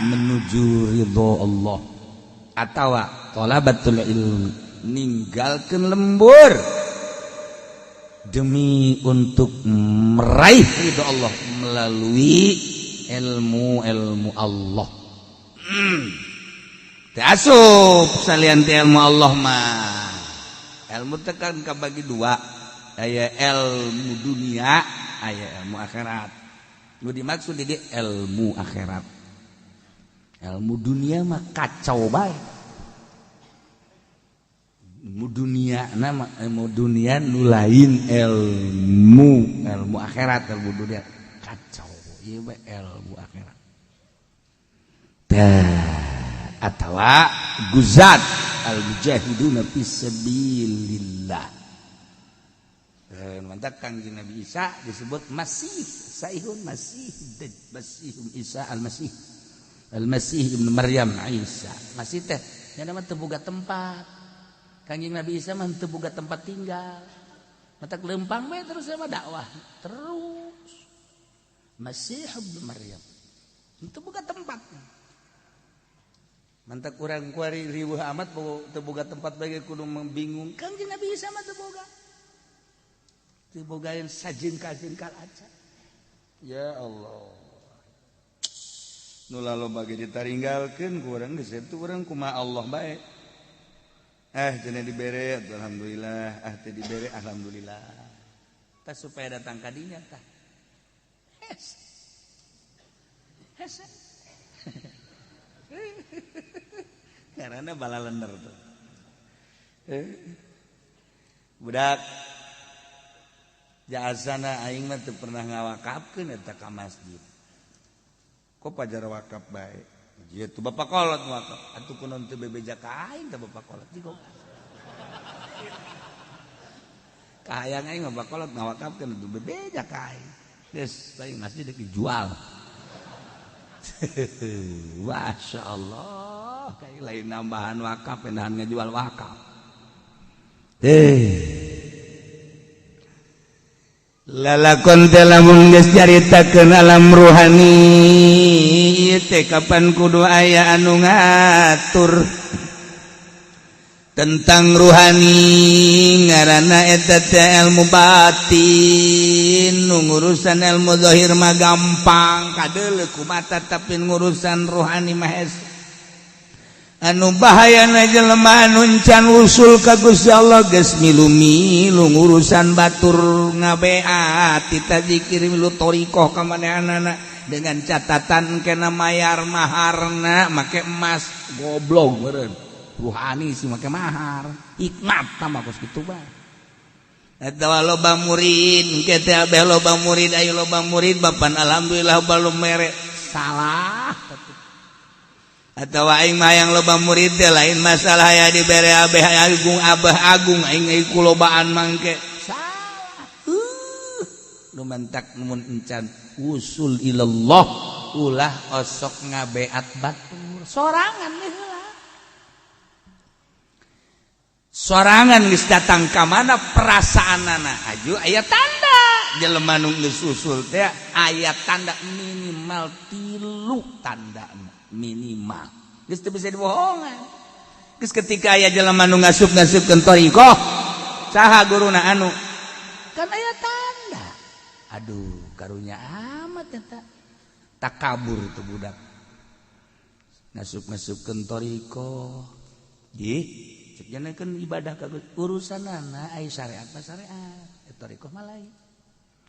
menuju ridho Allah. Atawa talabatul ilmi ninggalkeun lembur demi untuk meraih ridho Allah melalui ilmu Allah. Teu asup salian teh ilmu Allah mah. Ilmu teh kan kabagi dua, aya ilmu dunia, aya ilmu akhirat. Nu dimaksud di ilmu akhirat. Ilmu dunia mah kacau bae. Ilmu dunia nama ilmu dunia nu lain ilmu akhirat. Ilmu dunia kacau. Ieu bae ilmu akhirat. Atawa guzat al-mujahiduna fisabilillah. Mantap Kangjeng Nabi Isa disebut Masih Saihun Masih Isa al-Masih Ibnu Maryam Isa. Masih teh nya nama teu boga tempat. Kangjeng Nabi Isa mah teu boga tempat tinggal. Matak lempang we terus sama dakwah. Terus Masih Ibnu Maryam. Teu boga tempat. Mantak urang kuari riweuh amat teu boga tempat bage kudu membingung. Kangjeng Nabi Isa mah teu boga. Teu bogaeun sajengkal-jengkal aja. Ya Allah. Nu laloba ge ditaringgalkeun ku urang geus itu urang kumaha Allah bae. Cenah dibere alhamdulillah, teu dibere alhamdulillah. Tah supaya datang ka dinya tah. Hes. Karena bala lender tuh. Budak jasana aing mah teu pernah ngawakafkeun eta ka masjid. Kok pajar wakaf bae. Ieu tuh Bapak Kolot wakaf. Atuh kunaon teu bebeja ka aing ka Bapak Kolot jigo. Kahayang aing Bapak Kolot ngawakafkeun atuh bebeja ka aing. Geus aing masjid dijual. Masya Allah, kayak lain nambahan wakaf, pendahan ngejual wakaf. Lalakon telamun geus caritakeun alam ruhani, teh kapan kudu aya anu ngatur tentang ruhani ngaranna eta teh ilmu batin. Nu ngurusan ilmu zahir mah gampang kadeuleu ku mata tapi ngurusan ruhani mah anu bahayana jelema anu encan usul ka Gusti Allah geus milu-milu ngurusan batur ngabeat tita zikir milu thariqah ka manehanana dengan catatan kena mayar maharna make emas goblok meureun. Ruhani sih make mahar hikmat tambah kos kitu bae. Eta loba murid engke teh abeh loba murid aya loba murid bapan alhamdulillah balum mere salah. Atawa aing mah yang loba murid teh lain masalah aya dibere abeh agung aing kulobaan mangke salah. Lumantak mun encan usul ilallah ulah osok ngabeat batur sorangan deh. Sorangan geus datang ka mana perasaanana aju aya tanda jelema nu geus usul teh aya tanda minimal 3 tanda minimal geus teu bisa dibohongan. Geus ketika aya jelema nu ngasup-ngasupkeun thariqah saha guruna anu kan aya tanda. Aduh karunya amat eta takabur tu budak ngasup-ngasupkeun thariqah. Jangan ibadah kagak urusan ai syariat thariqah malai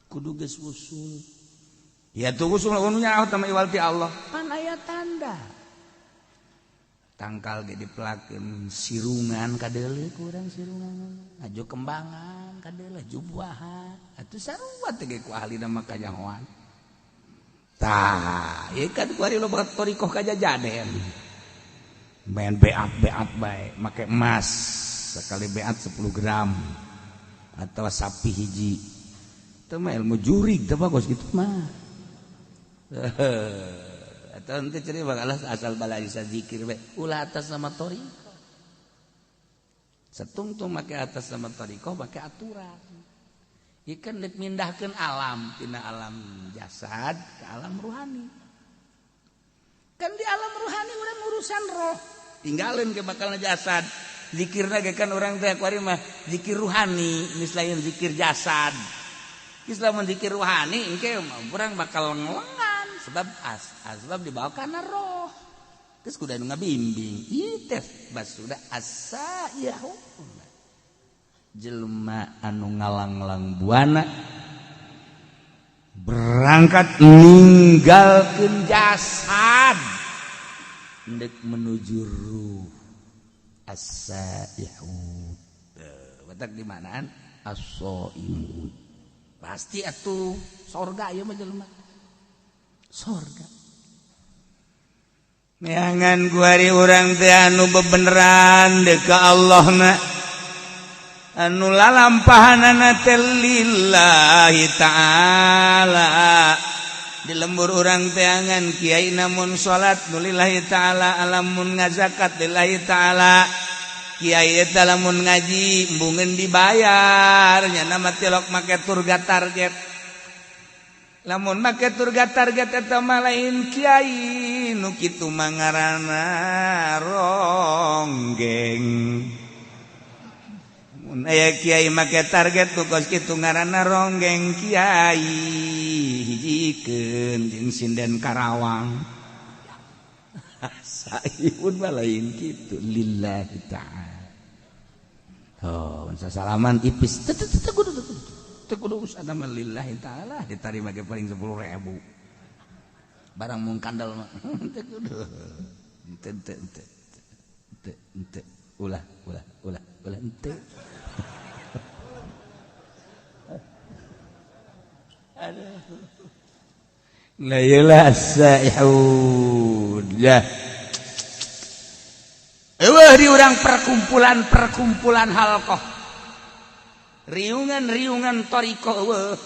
kudu geus usul ya tuh usul ununya tama iwal ti Allah pan aya tanda tangkal ge dipelakeun sirungan kadeuleu kurang sirungan aju kembangan kadeuleu aju buahan atuh sarua teh ge ku ahlina mah kanyahoan tah ieu kan kuari loba thariqah kajajaden main beat bae make emas sekali beat 10 gram atau sapi hiji itu mah ilmu jurig teh bagus gitu mah atau nanti ceri bakalah asal balisa zikir bae ulah atas nama thariqah setungtung make atas nama thariqah make aturan ikan dek mindahkeun alam tina alam jasad ke alam ruhani kan di alam ruhani urang urusan roh tinggalin ke bakal jasad zikirna ge kan urang teh kuari mah zikir ruhani mislain zikir jasad Islam zikir ruhani engke urang bakal ngelengan sebab dibawa kana roh geus kudu ngabimbing ieu teh bas sudah asa yahu jelema anu ngalang-lang buana berangkat ninggalkeun jasad ndek menuju ruh as-saihud batak di manaan as-saihud pasti atuh sorga ieu mah jelema sorga neangan kuari urang teh anu bebeneran deuk ka Allahna anu lalampahanana teh lillahi ta'ala di lembur urang teangan kiai namun salat nulillahi ta'ala alamun ngazakat lillahi ta'ala kiai eta lamun ngaji embungeun dibayar nya nama tilok make turga target lamun make turga target eta mah lain kiai nu kitu mah ngaranna ronggeng mun aya kiai make target tuh kos kitu ngaranna ronggeng kiai hijikeun jeung sinden Karawang saihun mah lain kitu lillahi ta'ala oh sasalaman ipis teu kudu usahana mah lillahi ta'ala ditarima ge paling 10.000 barang mung kandal mah teu kudu ente ulah ente la ilaha saihud ya eueuh di urang perkumpulan halqah riungan thariqah eueuh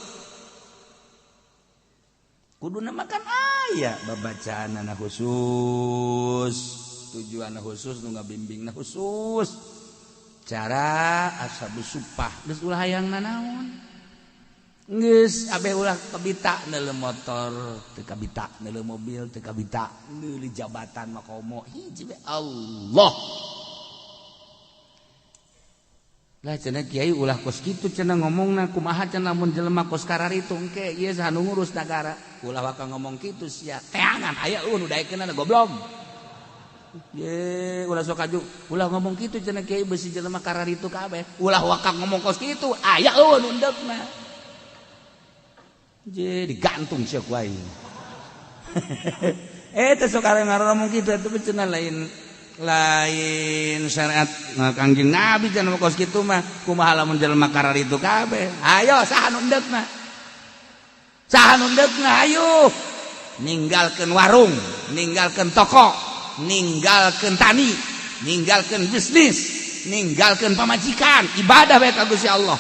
kuduna makan aya babacaanna khusus tujuanna khusus nu ngabimbingna khusus cara ashabus supah geus ulah hayang nanaon geus abeh ulah kabita neuleuh motor teu kabita neuleuh mobil teu kabita neuleuh jabatan makomo hiji we Allah lah cenah kiai ulah kos kitu cenah ngomongna kumaha cenah mun jelema kos kararitu engke ieu saha nu ngurus nagara ulah waka ngomong kitu sia teangan aya nu daekeunna goblok ye ulah sok aju ulah ngomong kitu cenah kiai beusi jelema kararitu kabeh ulah waka ngomong kos kitu aya nu endegna je digantung sia ku aing teh sok areng ngomong kitu atuh cenah lain syariat Kangjeng Nabi cenah kos kitu mah kumaha lamun jelema kararitu kabeh ayo saha nu endegna ayo ninggalkeun warung ninggalkeun toko ninggalkeun tani ninggalkeun bisnis ninggalkeun pamajikan ibadah bae ka Gusti Allah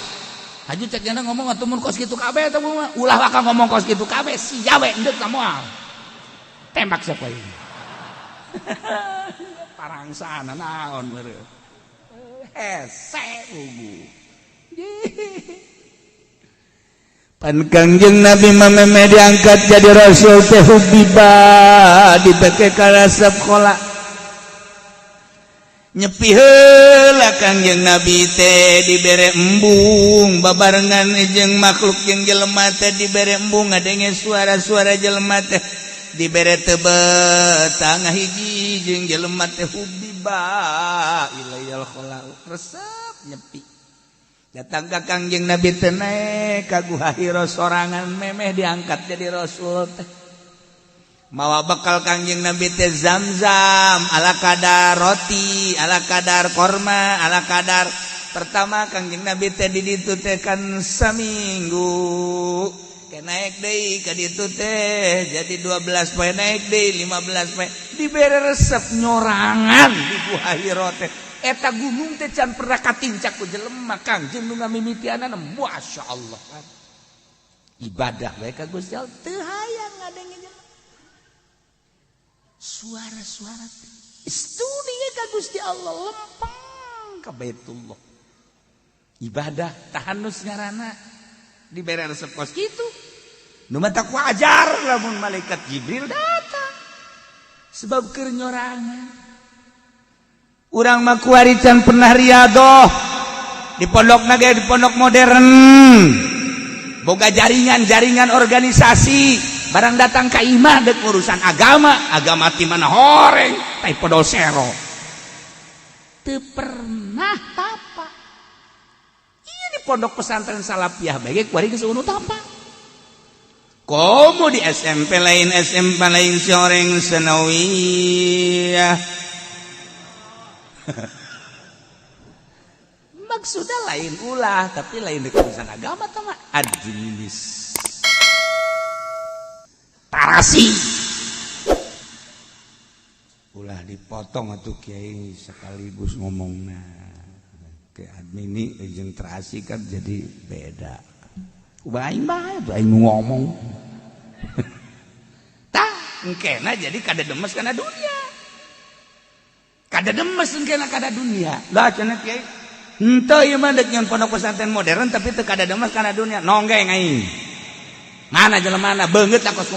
haju cek jana ngomong atuh mun kos kitu kabeh teh ulah waka ngomong kos kitu kabeh sia we endeg moal tembak sia poe parangsana naon beureuh hese ugu pan Kangjeng Nabi mameme diangkat jadi rasul teh hubiba dibeke ka resep kola nyepi heula Kangjeng Nabi teh dibere embung babarengan jeung makhluk jeung jelema teh dibere embung ngadenge suara-suara jelema teh dibere teu betang hiji jeung jelema teh hubiba ilayal khalaq resep nyepi datang ke Kangjeng Nabi teh naik ka Guha Hira sorangan memeh diangkat jadi rasul teh mawa bekal Kangjeng Nabi teh Zam-zam ala kadar roti ala kadar korma ala kadar pertama Kangjeng Nabi teh di ditu teh kan saminggu ke naik deui ka ditu teh jadi 12 poe naik deui 15 poe dibere resep nyorangan di Guha Hira teh eta gunung teh can pernah katincak ku jelema Kangjeng nu ngamimitianana masyaallah ibadah bae ka Gusti Allah teu hayang ngadenge jelema suara-suara studi ka Gusti Allah lempeng ka Baitullah ibadah tahanus ngaranna dibere resep kos kitu nu mah tak wajar lamun malaikat Jibril datang sebab keur nyorangan urang mah kuari can pernah riadoh di pondok naga di pondok modern boga jaringan organisasi barang datang ka imah dek urusan agama ti mana horeng tai podol sero teu pernah tapa iya di pondok pesantren Salafiyah bae kuari geus unu tapa komo di SMP lain soreng sanawiyah maksudnya lain ulah tapi lain di urusan agama sama adjenis tarasi ulah dipotong atuh kiai sekaligus ngomongna ke admini jeung tarasi kan jadi beda aing bae aing ngomong tah engkena jadi kada demes kana dunia kada demes engkena kada dunia lah cenah kiai henteu ieu mah dek nyon pondok pesantren modern tapi teu kada demes kana dunia nonggeng aing mana jelemana beungeut tak kos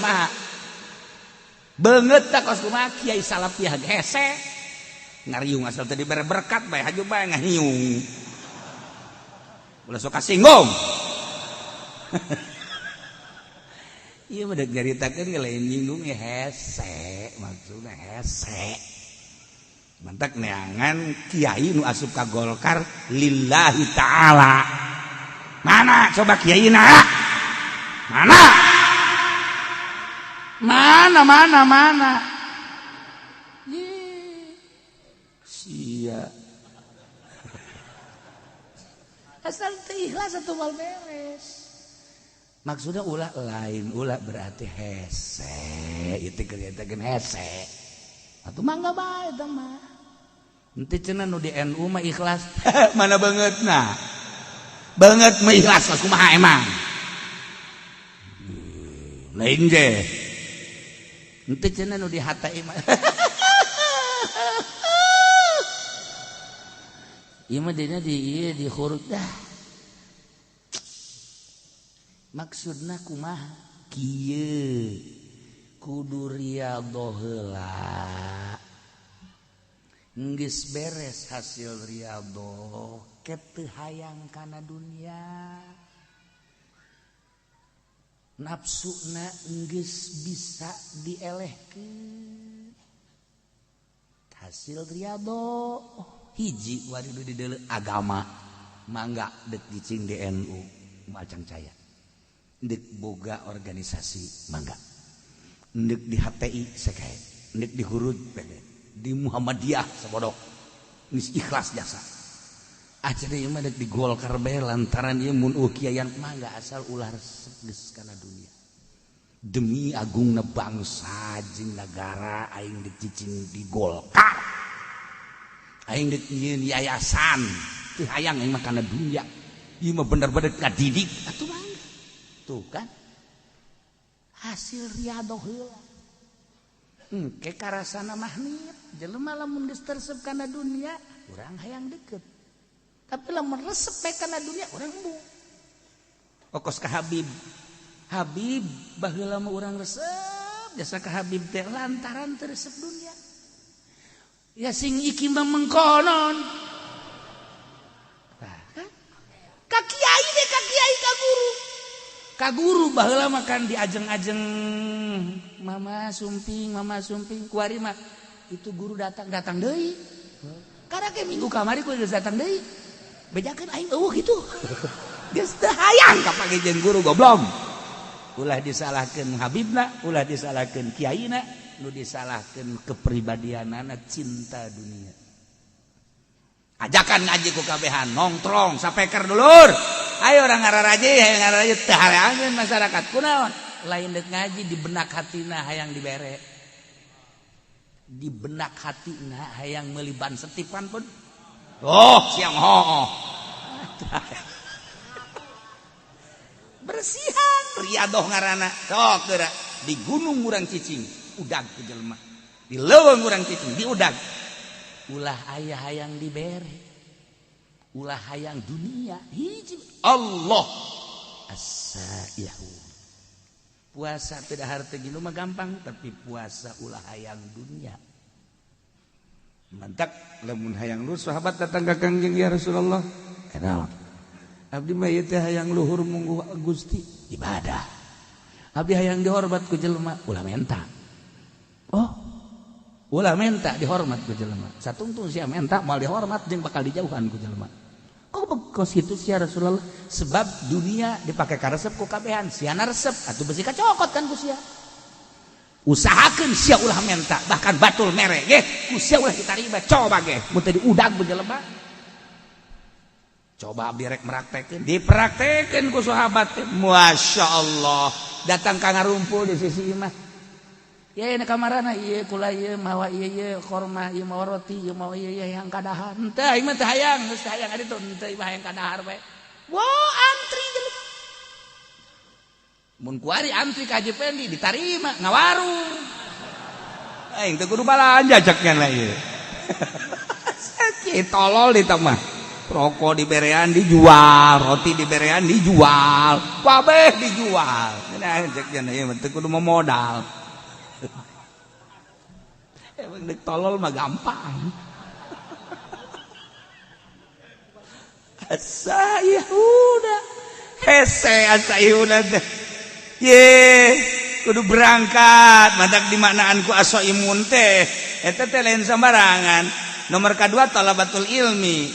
kumaha kiai Salafiyah hese ngariung asal teu dibere berkat bae haju bae ngahiung ulah sok kasinggung ieu mah dek nyaritakeun ge lain nyinggung hese maksudna hese mantak neangan kiai nu asup ka Golkar lillahi ta'ala mana coba kiai na mana sia asal teu ikhlas atuh bal beres maksudnya ulah lain ulah berarti hese itu kelihatan hese atuh mangga bae eta mah henteu cenah nu di NU mah ikhlas mana beungeutna beungeut mah ikhlas kumaha emang lain je henteu cenah nu di HTI mah ieu mah dina di huruf dah maksudna kumaha kieu kudu riyadhah heula geus beres hasil riyadhah ke teu hayang kana dunia nafsuna geus bisa dielehkeun hasil riyadhah hiji waridu di deuleu agama mangga dek dicing di NU macang caya dek boga organisasi mangga ndek di HTI sekae ndek di hurud di Muhammadiyah sabodok geus ikhlas jasa acara ieu mah dek di Golkar bae lantaran ieu mun kiayan mangga asal ulah resep geus kana dunia demi agungna bangsa jeung nagara aing dicicing di Golkar aing dek nyieun yayasan teu hayang aing mah kana dunia ieu mah bener-bener ngadidik atuh mangga tuh kan hasil riyadhah heula engke karasana mahnit jelema lamun geus tersep kana dunia urang hayang deukeut tapi lamun resep bae kana dunia urang embung okos ka Habib baheula mah urang resep jasa ka Habib teh lantaran teu resep dunia ya sing iki mah mengkonon ka kiai deh ka kiai ka guru baheula makan di ajeng-ajeng mama sumping kuari mah itu guru datang deui karena ke minggu kamari ku geus datang deui bejakeun aing gitu geus teu hayang kapake jeung guru goblok ulah disalahkeun habibna ulah disalahkeun kiaina nu disalahkeun kepribadianana cinta dunia ajakan ngaji ku kabehan nongkrong sapeker dulur ayo orang ngararaje hayang ngararaje teu hareangeun masyarakat kunaon lain deuk ngaji di benak hatina hayang dibere di benak hatina hayang meuli ban setipan pun siang hooh bersihan riadoh ngaranna sok geura di gunung urang cicing udag ku jelema di leuweung urang cicing di udag ulah aya hayang dibere ulah hayang dunia hiji Allah as-saihu puasa teu dahar teu gilu mah gampang tapi puasa ulah hayang dunia mantak lamun hayang lu sahabat datang ka Kangjeng ya Rasulullah kenal abdi mah ieu teh hayang luhur mungguh Gusti ibadah abdi hayang dihormat ku jelema ulah menta ulah menta dihormat ku jelema satungtung sia menta moal dihormat jeung bakal dijauhan ku jelema kok kitu sia Rasulullah sebab dunia dipake ka resep ku kabehan sia na resep atuh besi kacokot kan ku sia usahakeun sia ulah menta bahkan batul mere ge ku sia ulah ditarima coba ge mun teh diudag bejelema coba abdi rek meraktekeun dipraktekeun ku sahabat teh masyaallah datang ka ngarumpul di sisi imah ya ini kamarana ieu kula ieu mawa ieu korma ieu mawa roti ieu mawa ieu hayang kadahar henteu aing mah teu hayang geus hayang ari tuh henteu imah hayang kadahar bae antri jelema mun kuari antri ka Haji Pendi ditarima ngawarung aing teu kudu balanja ceknya lah ieu sakit tolol di mah rokok diberean dijual roti diberean dijual kabeh dijual nah ceknya ieu teu kudu modal emang dek tolol mah gampang asayuda hese asayuda teh ye kudu berangkat madak di manaan ku aso imun teh eta teh lain sembarangan nomor kedua talabatul ilmi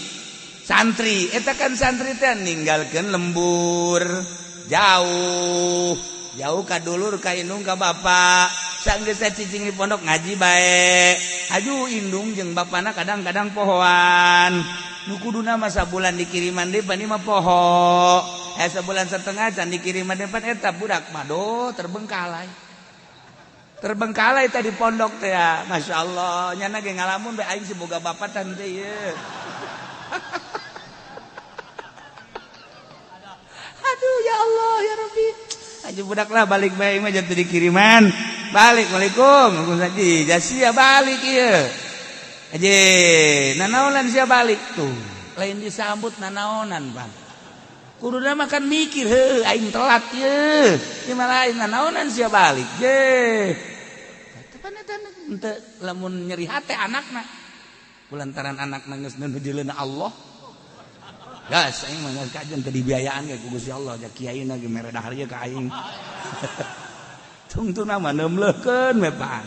santri eta kan santri teh ninggalkeun lembur jauh ka dulur ka indung ka bapak sanggeus cicing di pondok ngaji bae aju indung jeung bapana kadang-kadang pohoan nu kuduna mah sabulan dikiriman deui pani mah poho sabulan setengah can dikiriman deui pan eta budak mah terbengkalai teh di pondok teh ya masyaallah nyana ge ngalamun bae aing siboga bapatan teh ieu aduh ya Allah ya Rabbi aja budak lah balik bae mah jatuh dikiriman balik waalaikum saji jasia balik ieu aja nanaonan sia balik tuh lain disambut nanaonan Bang kuduna makan mikir heuh aing telat ieu ieu mah lain nanaonan sia balik ye tepan eta henteu lamun nyeri hate anakna kulantaran anakna geus nujuleuna Allah gas aing mah geus kajen teu dibiayaan ge ku Gusti Allah ja kiaina ge mere dahar ieu ka aing tungtuna mah neumleukeun we Pak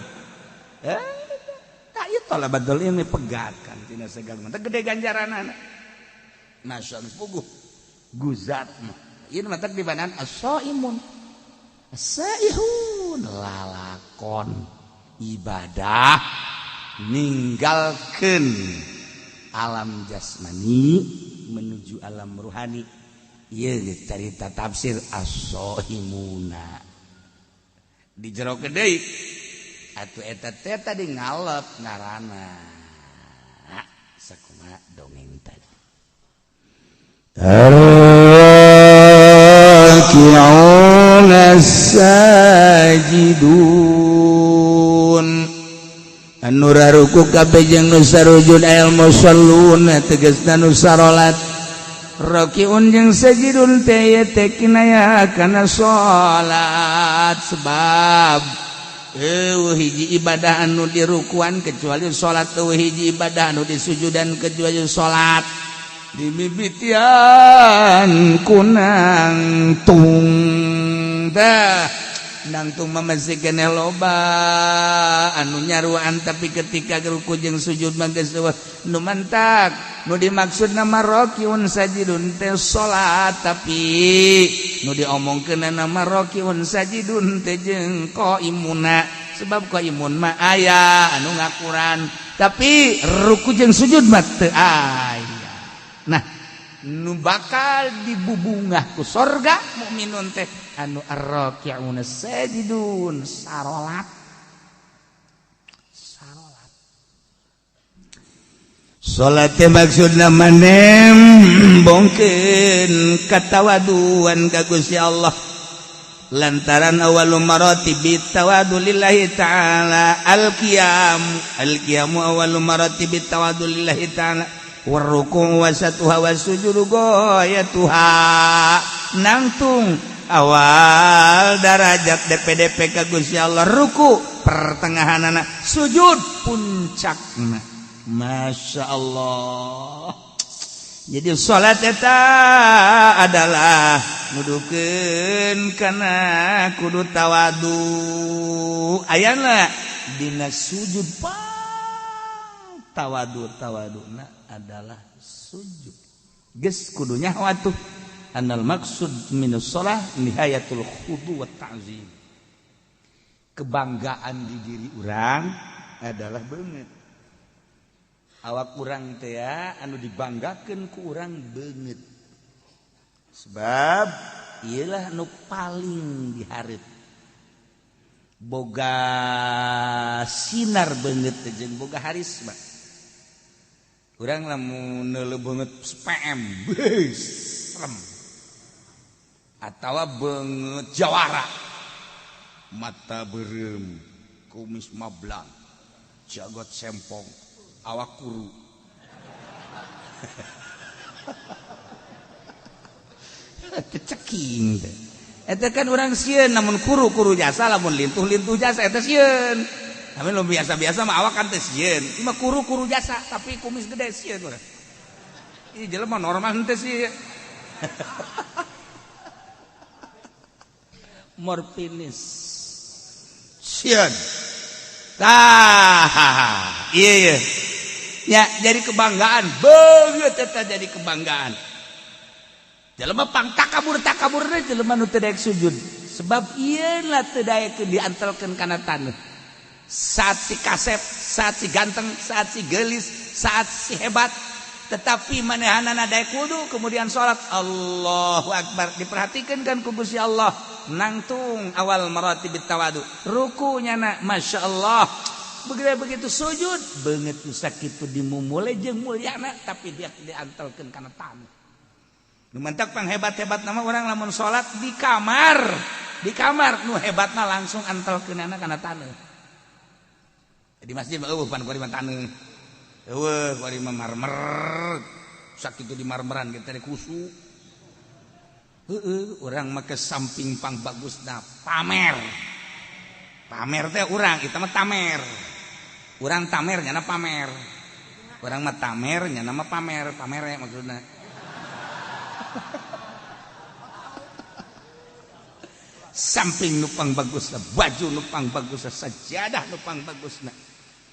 tah ieu talabatul ilmi pegatkan tina segala teh gede ganjaranana masyaallah puguh guzat mah ieu mah teh dibanan as-shaimun as-saihun lalakon ibadah ninggalkeun alam jasmani menuju alam ruhani ieu carita tafsir as-shaimuna dijerokeun deui atuh eta teh tadi ngalep ngaranna sakumaha dongeng tadi raki'una sajidun anu raruku kabeh jeung nu sarujud al musalluna tegasna nu sarolat raki'un jeung sajidun teh teh kinaya kana salat sebab hiji ibadah anu dirukuan kecuali salat hiji ibadah anu disujudan kecuali salat dimimitian kunang tung dah nangtung masih keneh loba anu nyaruan tapi ketika ruku jeung sujud mah geus nu mantak nu dimaksud nama rakiun sajidun teh salat tapi nu diomongkeun nama rakiun sajidun teh jeung qaimuna sebab qaimun mah aya anu ngakuran tapi ruku jeung sujud mah teu aya. Nah nu bakal dibubungah ku sorga mukminun teh anu arraki'una sajidun sarolat salat teh maksudna manem bongkeun katawaduan ka Gusti Allah lantaran awalul maratibi tawadu lillahi ta'ala al-qiyam awalul maratibi tawadu lillahi ta'ala warruku wasatuha wasujudu goyatuha nangtung awal darajat DPDP ka Gusti Allah ruku pertengahanana sujud puncakna Masya Allah. Jadi salat eta adalah nudukeun kana kudu tawadu ayana dina sujud tawaduna adalah sujud geus kudunya watuh annal maksud minus shalah nihayatul khudu wa ta'zim kebanggaan di diri urang adalah beungeut awak urang teh ya anu dibanggakeun ku urang beungeut sebab iyalah nu paling dihareup boga sinar beungeut teh jeung boga harisma. Urang lamun neuleuh beungeut spm beus serem atawa beungeut jawara mata beureum kumis mablang jagot sempong awak kuru ceking teh eta kan urang sieun namun kuru jasa lamun lintuh jasa eta sieun. Tapi lo biasa-biasa mah awak kan teh sieun. Ieu mah kuru jasa tapi kumis gede sieun urang. Ieu jelema normal henteu sih. Morfinis. Sieun. Tah. Iya. Ya, jadi kebanggaan. Beungeut eta jadi kebanggaan. Jelema pang takabur jelema nu teu daek sujud. Sebab ieu lah teu daek diantelkeun kana taneuh. Saat si kasep, saat si ganteng, saat si gelis, saat si hebat, tetapi manehanana daek wudu kemudian salat Allahu Akbar diperhatikan kan ku Gusti Allah nangtung awal maratib tawadu rukunya na Masya Allah begitu sujud beungeut nu sakitu dimumule jeung mulyana tapi dia diantelkeun kana tamu nu mantak pang hebat-hebat nama orang lamun salat di kamar nu hebatna langsung antelkeunana kana taneuh di masjid pan kuari mah taneuh kuari mah marmer sakitu di marmeran kita teh kusu urang mah ke samping pang bagusna pamer teh urang kita mah tamer urang tamer nyana pamer urang mah tamer nyana mah pamer maksudna samping nupang bagusna baju nupang bagusna sajadah nupang bagusna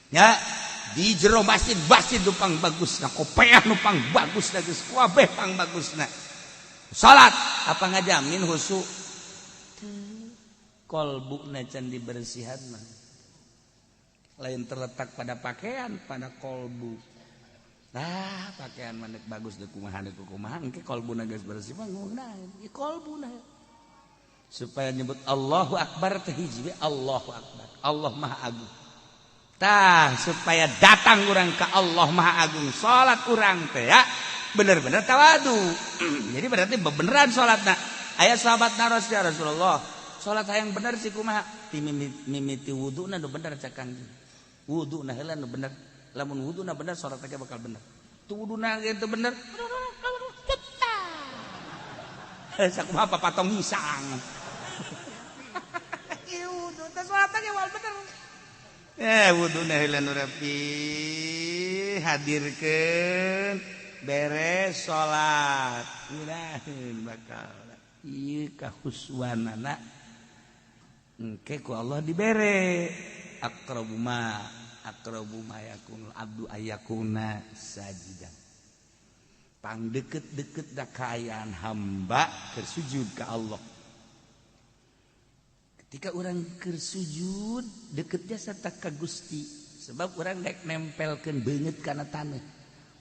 ya di jero masjid nupang bagusna kopiah nupang bagusna geus kabeh pang bagusna salat apa ngajamin husu kolbuna can dibersihan mah lain terletak pada pakaian pada kolbu pakaian manek bagus deh kumaha engke kolbuna geus bersih mah ngunaon ieu kolbuna supaya nyebut Allahu Akbar teh hiji Allahu Akbar Allah Maha Agung tah supaya datang urang ka Allah Maha Agung salat urang teh ya bener-bener tawadu jadi berarti beneran salatna aya sahabatna Rasulullah salat hayang bener sih kumaha ti mimiti wuduna nu bener cakang wuduna heula nu bener lamun wuduna bener salat teh bakal bener tu wuduna ge teu bener sakumaha papatong hisang wudu teh salat teh wal bener wuduna heula nu rapi hadirkeun beres salat iraheun bakal ieu kahuswanana engke ku Allah dibere aqrabu ma yakunul abdu ayakuna sajidan. Pang deket-deket da kaayaan hamba keur sujud ka Allah. Ketika orang keur sujud deketnya sarta ka Gusti sebab orang dek nempelkeun beungeut kana taneuh.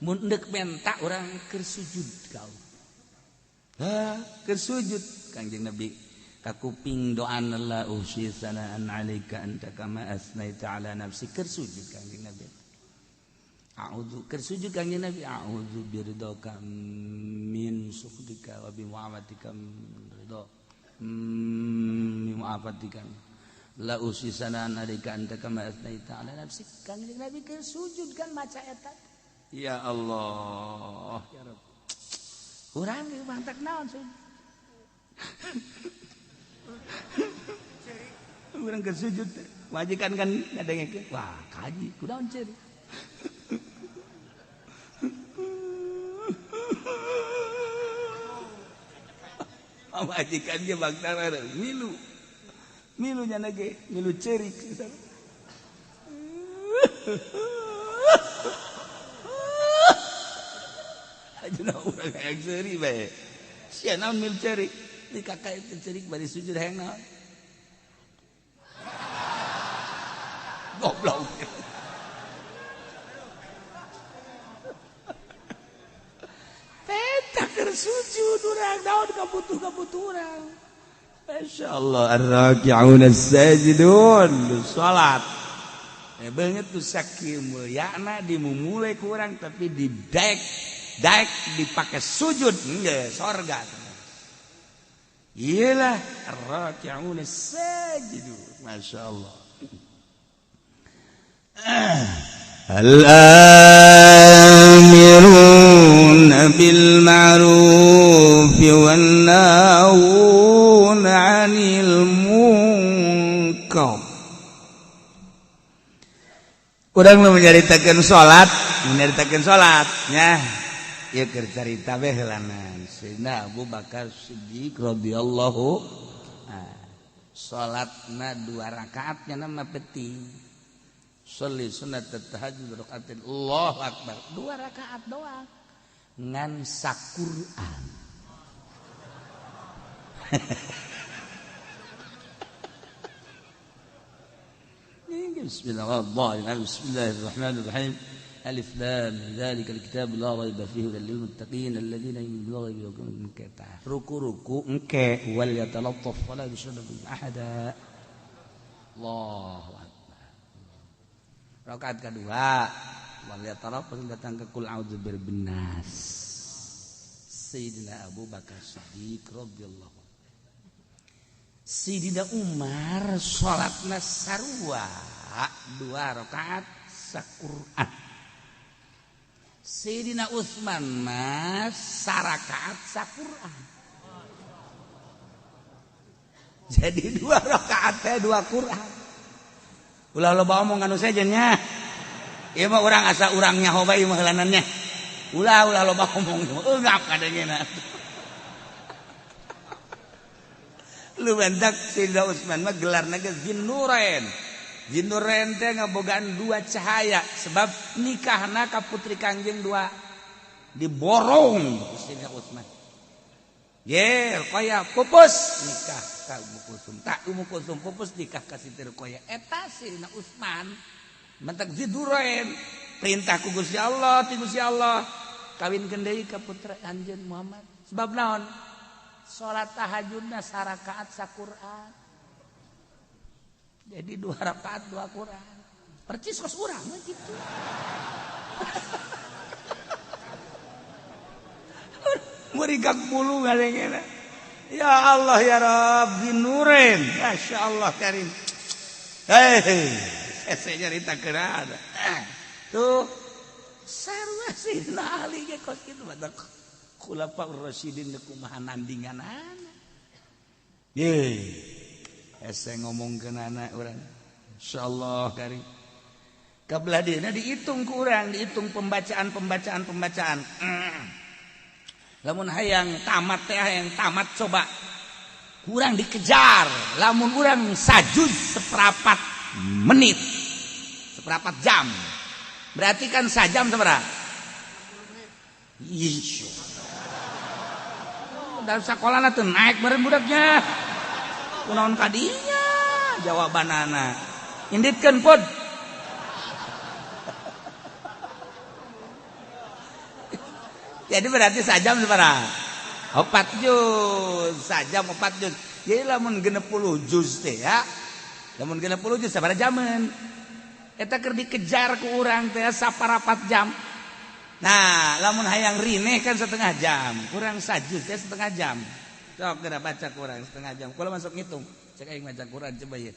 Mun deuk menta orang keur sujud ka Allah. Keur sujud Kangjeng Nabi kakuping doan la usyi sanaan alaika anta kama asnaita ala nafsi keur sujud Kangjeng Nabi. A'udzu keur sujud Kangjeng Nabi a'udzu biridaka min sukhtika wa bi mu'afatika ridha min mu'afatika la usyi sanaan alaika anta kama asnaita ala nafsi. Kangjeng Nabi keur sujud kan maca eta. Ya Allah ya Rabb. Urang ieu mantak naon sujud. Urang keur sujud majikan kan ngadengekeun wah kaji kunaon ceuri. Majikan ge baktara milu nya ge milu ceurik ajeuna urang hayang ceuri bae sia naon milu ceurik di kakak itu ceurik bari sujud hayang naon goblok sujud urang daun kabutuh urang. Masyaallah ar-raki'un as-sajidun salat. Beungeut tuh sakieu mulyana dimumulai ku urang tapi daek dipake sujud geus sorga. Iyalah ar-raki'un as-sajidun. Masyaallah. Al-amirun bil ma'ruf wan nahun 'anil munkar. Urang nu nyaritakeun salat nya ieu keur carita bae heulanan Sayyidina Abu Bakar Siddiq radhiyallahu salatna 2 rakaat nya nama penting. Sholli sunat tahajud rakaatin Allahu akbar 2 rakaat doang ngan saquran. Bismillahirrahmanirrahim. Alif lam dzalika alkitab la raiba fihi lil muttaqin alladziina yu'minuna bil ghaibi ruku engke wal yatalattaf wala yushaddu ahada. Allahu akbar. Rakaat kedua wal yatalattaf datang ke kul a'udzu birabbinas. Sayyidina Abu Bakar Siddiq radhiyallahu anhu. Sayyidina Umar salatna sarua 2 rakaat saquran. Sayyidina Utsman mah sarakaat saquran. Jadi 2 rakaat teh 2 Quran. Ulah loba omong anu sejennya. Ieu mah urang asa urang nyaho bae mah heulanannya. Ulah loba omong eungap kadengena. Lu bentak Sayyidina Utsman mah gelarna ge Zinnurain. Zinnurain teh ngabogaan 2 cahaya sebab nikahna ka putri Kangjeng 2 diborong Sayyidina Utsman. Ye, Ruqayyah pupus nikah ka Ummu Kulsum. Tak Ummu Kulsum pupus nikah ka Siti Ruqayyah. Eta Sayyidina Utsman mentak Zinnurain perintah ku Gusti Allah, ti Gusti Allah kawinkeun deui ka putra Anjeun Muhammad. Sebab naon? Salat tahajudna sarakaat saquran. Jadi 2 rakaat 2 Quran. Percis kos urang mah kitu. Murigak bulu ngadengena. Ya Allah ya Rabb binurin. Masyaallah karim. Hei, saya cerita kerana. Tuh sarua Sayyidina Ali ge kos kitu badak Khulafaur Rasyidin kumaha nandinganan. Ye. Ese ngomongkeun anak urang. Insyaallah karim. Kabelah dina dihitung ku urang, dihitung pembacaan. Lamun hayang tamat teh hayang tamat coba urang dikejar lamun urang sajuz seperempat menit seperempat jam berarti kan sajam seberapa iya dalam sekolah nanti naik bareng budaknya kunaon kadinya jawaban anak inditkeun pod jadi berarti sajam seberapa 4 juz sajam 4 juz jadi lamun 60 juz teh ya lamun 60 juz sabaraha jaman eta keur dikejar ku urang teh saparapat jam nah lamun hayang rineh kan setengah jam kurang sajuz teh setengah jam sok geura baca kurang setengah jam kula masuk ngitung cek aing maca Quran coba ya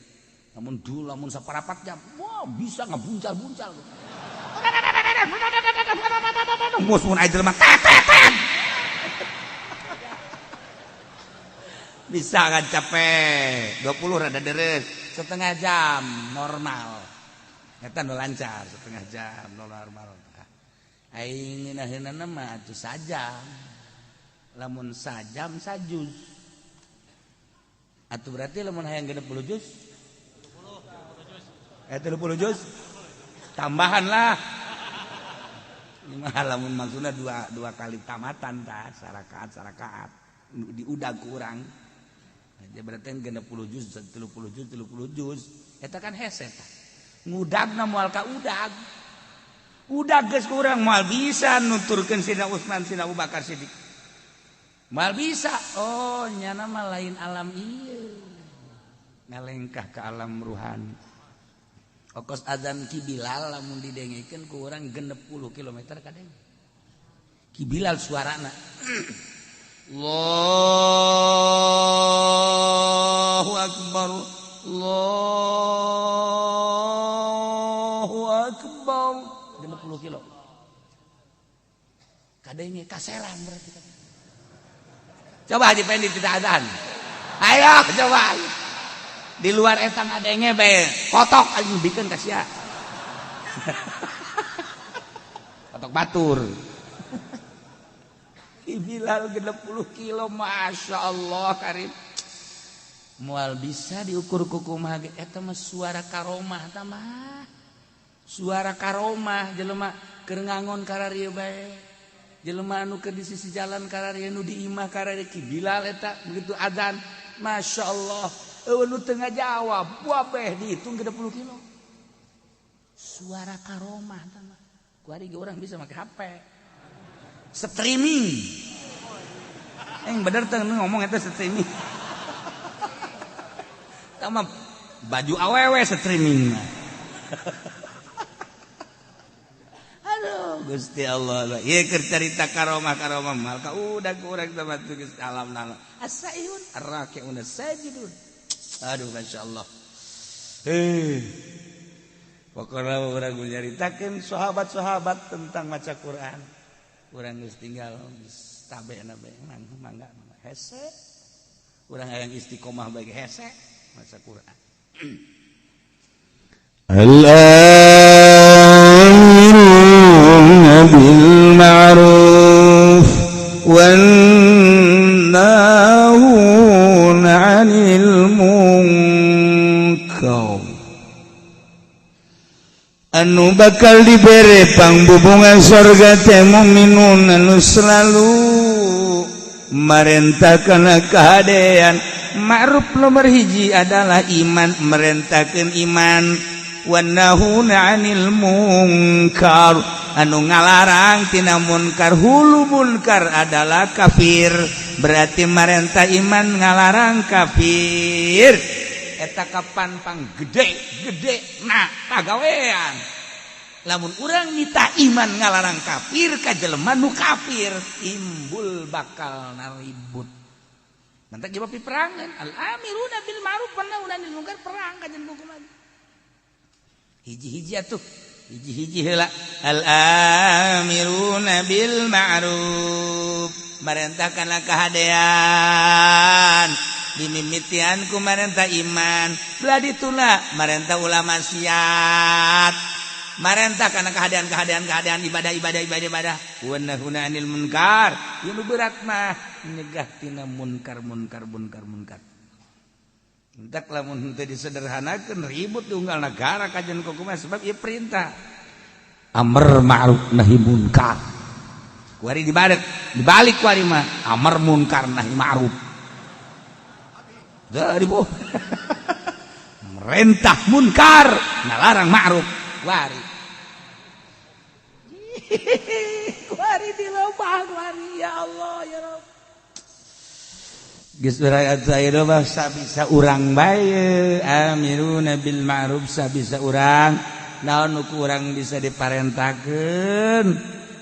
lamun dulu lamun saparapat jam wah bisa ngabuncal-buncal mus mun aya jelema bisa kan capek 20 rada deres setengah jam normal eta nu lancar setengah jam normal aing ngeunaheunana mah atuh sajam lamun sajam sajuz atuh berarti lamun hayang 60 juz 30 juz tambahan lah lamun maksudna dua kali tamatan tah sarakaat diudag kurang jadi berarti 60 juz 30 juz eta kan hese tah ngudagna moal ka udag geus kurang moal bisa nuturkeun Sidina Utsman Sidina Abu Bakar Siddiq moal bisa oh nyana mah lain alam ieu ngalengkah ke alam ruhani okos azan Ki Bilal lamun didengekeun ku urang 60 km kadeng Ki Bilal suarana Allahu Akbar Allahu Akbar 60 kilo kadenge kaserang berarti coba Haji Pendi tidak azan ayo coba di luar eta ngadenge bae kotok anjing bikeun ka sia kotok batur Bilal 60 kilo Masya Allah karim mual bisa diukur kukumaha ge eta mah suara karomah tah mah suara karomah jelema keur ngangon kararieu bae jelema anu keur di sisi jalan kararieu nu di imah kararieu Ki Bilal eta begitu adzan Masya Allah eueuh nu teu ngajawab buabeh dihitung 60 kilo suara karomah tah mah ku ari ge urang bisa make HP streaming bener tuh ngomong itu streaming sama baju awewe streaming aduh Gusti Allah ieu keur carita karomah mal ka udah kurang sama tuh Gusti alam nana asaihun arrakiun sajidun aduh masyaallah pokoknya urang nyaritakeun sahabat-sahabat tentang maca Quran urang geus tinggal tabena bae mangga hese urang hayang istiqomah bae hese maca Quran al-amiruna bil ma'ruf wan nahuna 'anil munkar anu bakal dibere pangbubungan surga teh mukminun anu selalu merentahkeun kahadean ma'ruf nomor hiji adalah iman merentahkeun iman wa nahuna 'anil munkar anu ngalarang tina munkar hulu munkar adalah kafir berarti merentah iman ngalarang kafir eta kapan pang gede nah kagawean lamun urang nita iman ngalarang kafir ka jelema nu kafir timbul bakal naribut nanti jawab perangan al-amiruna bil ma'ruf wan nahuna 'anil munkar perang ka jeung kumaha hiji-hiji atuh hiji-hiji heula al-amiruna bil ma'ruf merentahkeun kahadean dimimitian ku marentah iman beladi tula marentah ulama maksiat marentah kana keadaan ibadah wa nahuna 'anil munkar yang berat mah nyegah tina munkar entek lamun teu disederhanakeun ribut diunggal negara kajian kumaha sebab ieu perintah amr ma'ruf nahi munkar. Kuari dibalik kuari mah amr munkar nahi ma'ruf. Dari boh. Merintah munkar, nalarang ma'ruf. Kuari. Kuari dilobah kuari ya Allah ya Rabb. Geus urang aya mah sabisa urang bae amiruna bil ma'ruf sabisa urang naon nu urang bisa diparentakeun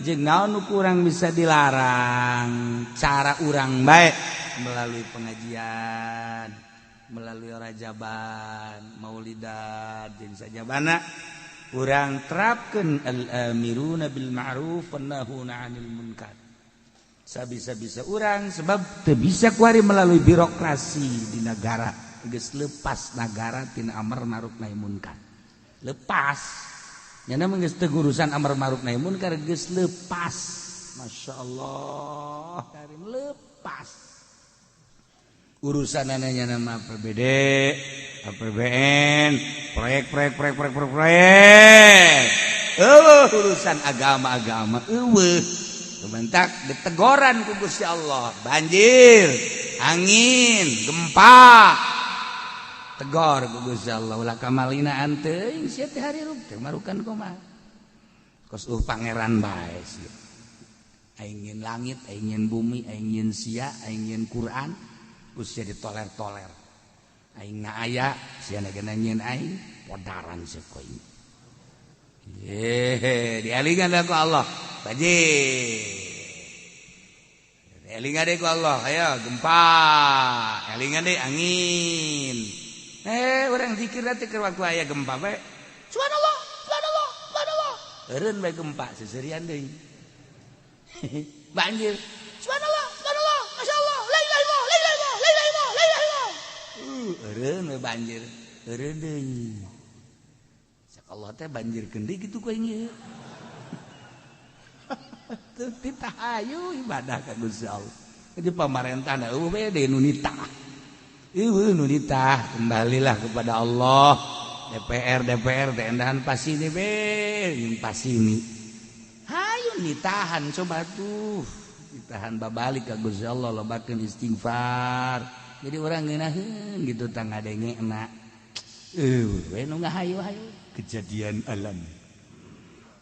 jeung naon nu urang bisa dilarang. Cara urang bae melalui pengajian, melalui rajaban, maulidan jeung sajabana urang terapkeun al-amiruna bil ma'ruf wan nahuna 'anil munkar. Sabisa-bisa urang sebab teu bisa kuari melalui birokrasi di negara geus leupas negara tina amar ma'ruf nahi munkar. Lepas nyana mah geus teu urusan amar ma'ruf nahi munkar geus leupas. Masyaallah karim leupas. Urusan nyana mah APBD, APBN, proyek. Urusan agama eueuh. Sebentak ditegoran ku Gusti Allah, banjir, angin, gempa. Tegor ku Gusti Allah, ulah kamalina anteuing sia teh hari rub teh marukan kumaha. Kos pangeran bae sia. Aingin langit, aingin bumi, aingin sia, aingin Quran, Gusti ditoler-toler. Aing aya, sia ngeunanyeun aing, podaran sia ku aing. Dialingan ku Allah. Baji. Elingan deh ku Allah, ayo gempa, elingan deh angin. Orang zikir teh keur waktu aya gempa bae. Subhanallah, subhanallah, subhanallah. Eureun bae gempa seserian deui. Banjir. Subhanallah, subhanallah, masyaallah, la ilaha illallah, la ilaha illallah, la ilaha illallah, la ilaha illallah. Eureun bae banjir, eureun deui. Sak Allah teh banjirkeun deui kitu ku aing ieu. Titah ayu ibadah ka Gusti Allah. Jadi pamarentahna eueuh bae deui nu nitah. Eueuh nu nitah, kembalilah kepada Allah. DPR teh endahan pasini be, jeung pasini. Hayu nitahan coba tuh. Ditahan babalik ka Gusti Allah lobakeun istighfar. Jadi urang ngeunaheun gitu tang ngadengena. We nu ngahayu-hayu kejadian alam.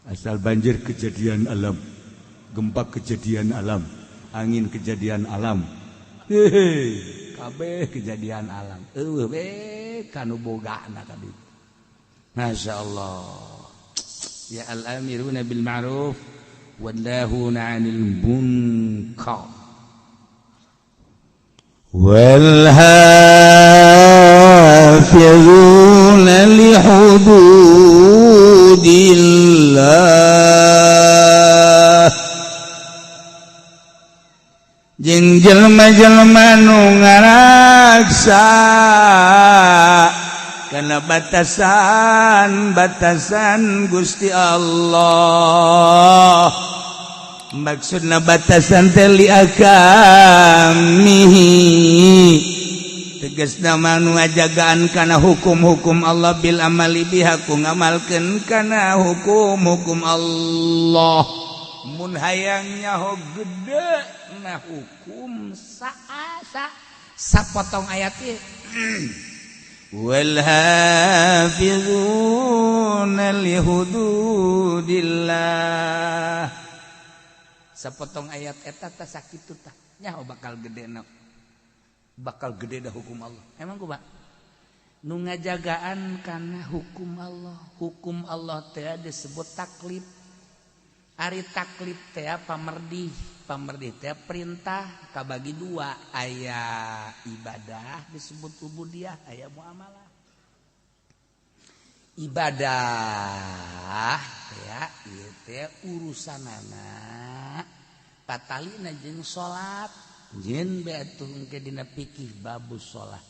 Asal banjir kejadian alam. Gempa kejadian alam, angin kejadian alam. Kabeh kejadian alam. Eueuh we kanu bogana ka ditu. Masyaallah. Ya al-amiruna bil ma'ruf wan nahuna 'anil munkar. Wal hafizuna li hududillah. Jeung jelema-jelema nu ngaraksa kana batasan Gusti Allah. Maksudna batasan teh li agamihi. Tegasna mah nu ngajagaan kana hukum-hukum Allah bil amali biha ku ngamalkeun kana hukum-hukum Allah. Mun hayang nyaho gede na hukum sapotong ayat ieu. Wal hafizuna li hududillah. Sapotong ayat eta teh sakitu tah nyaho bakal gedena. Bakal gede dah hukum Allah. Emang kumaha? Nu ngajagaan kana hukum Allah. Hukum Allah teh disebut taklif. Ari taklif teh pamerdih teh perintah kabagi dua, aya ibadah disebut ubudiyah, aya muamalah. Ibadah ya ieu teh urusanana patalina jeung salat, jeung beatuh engke dina fikih babus salat.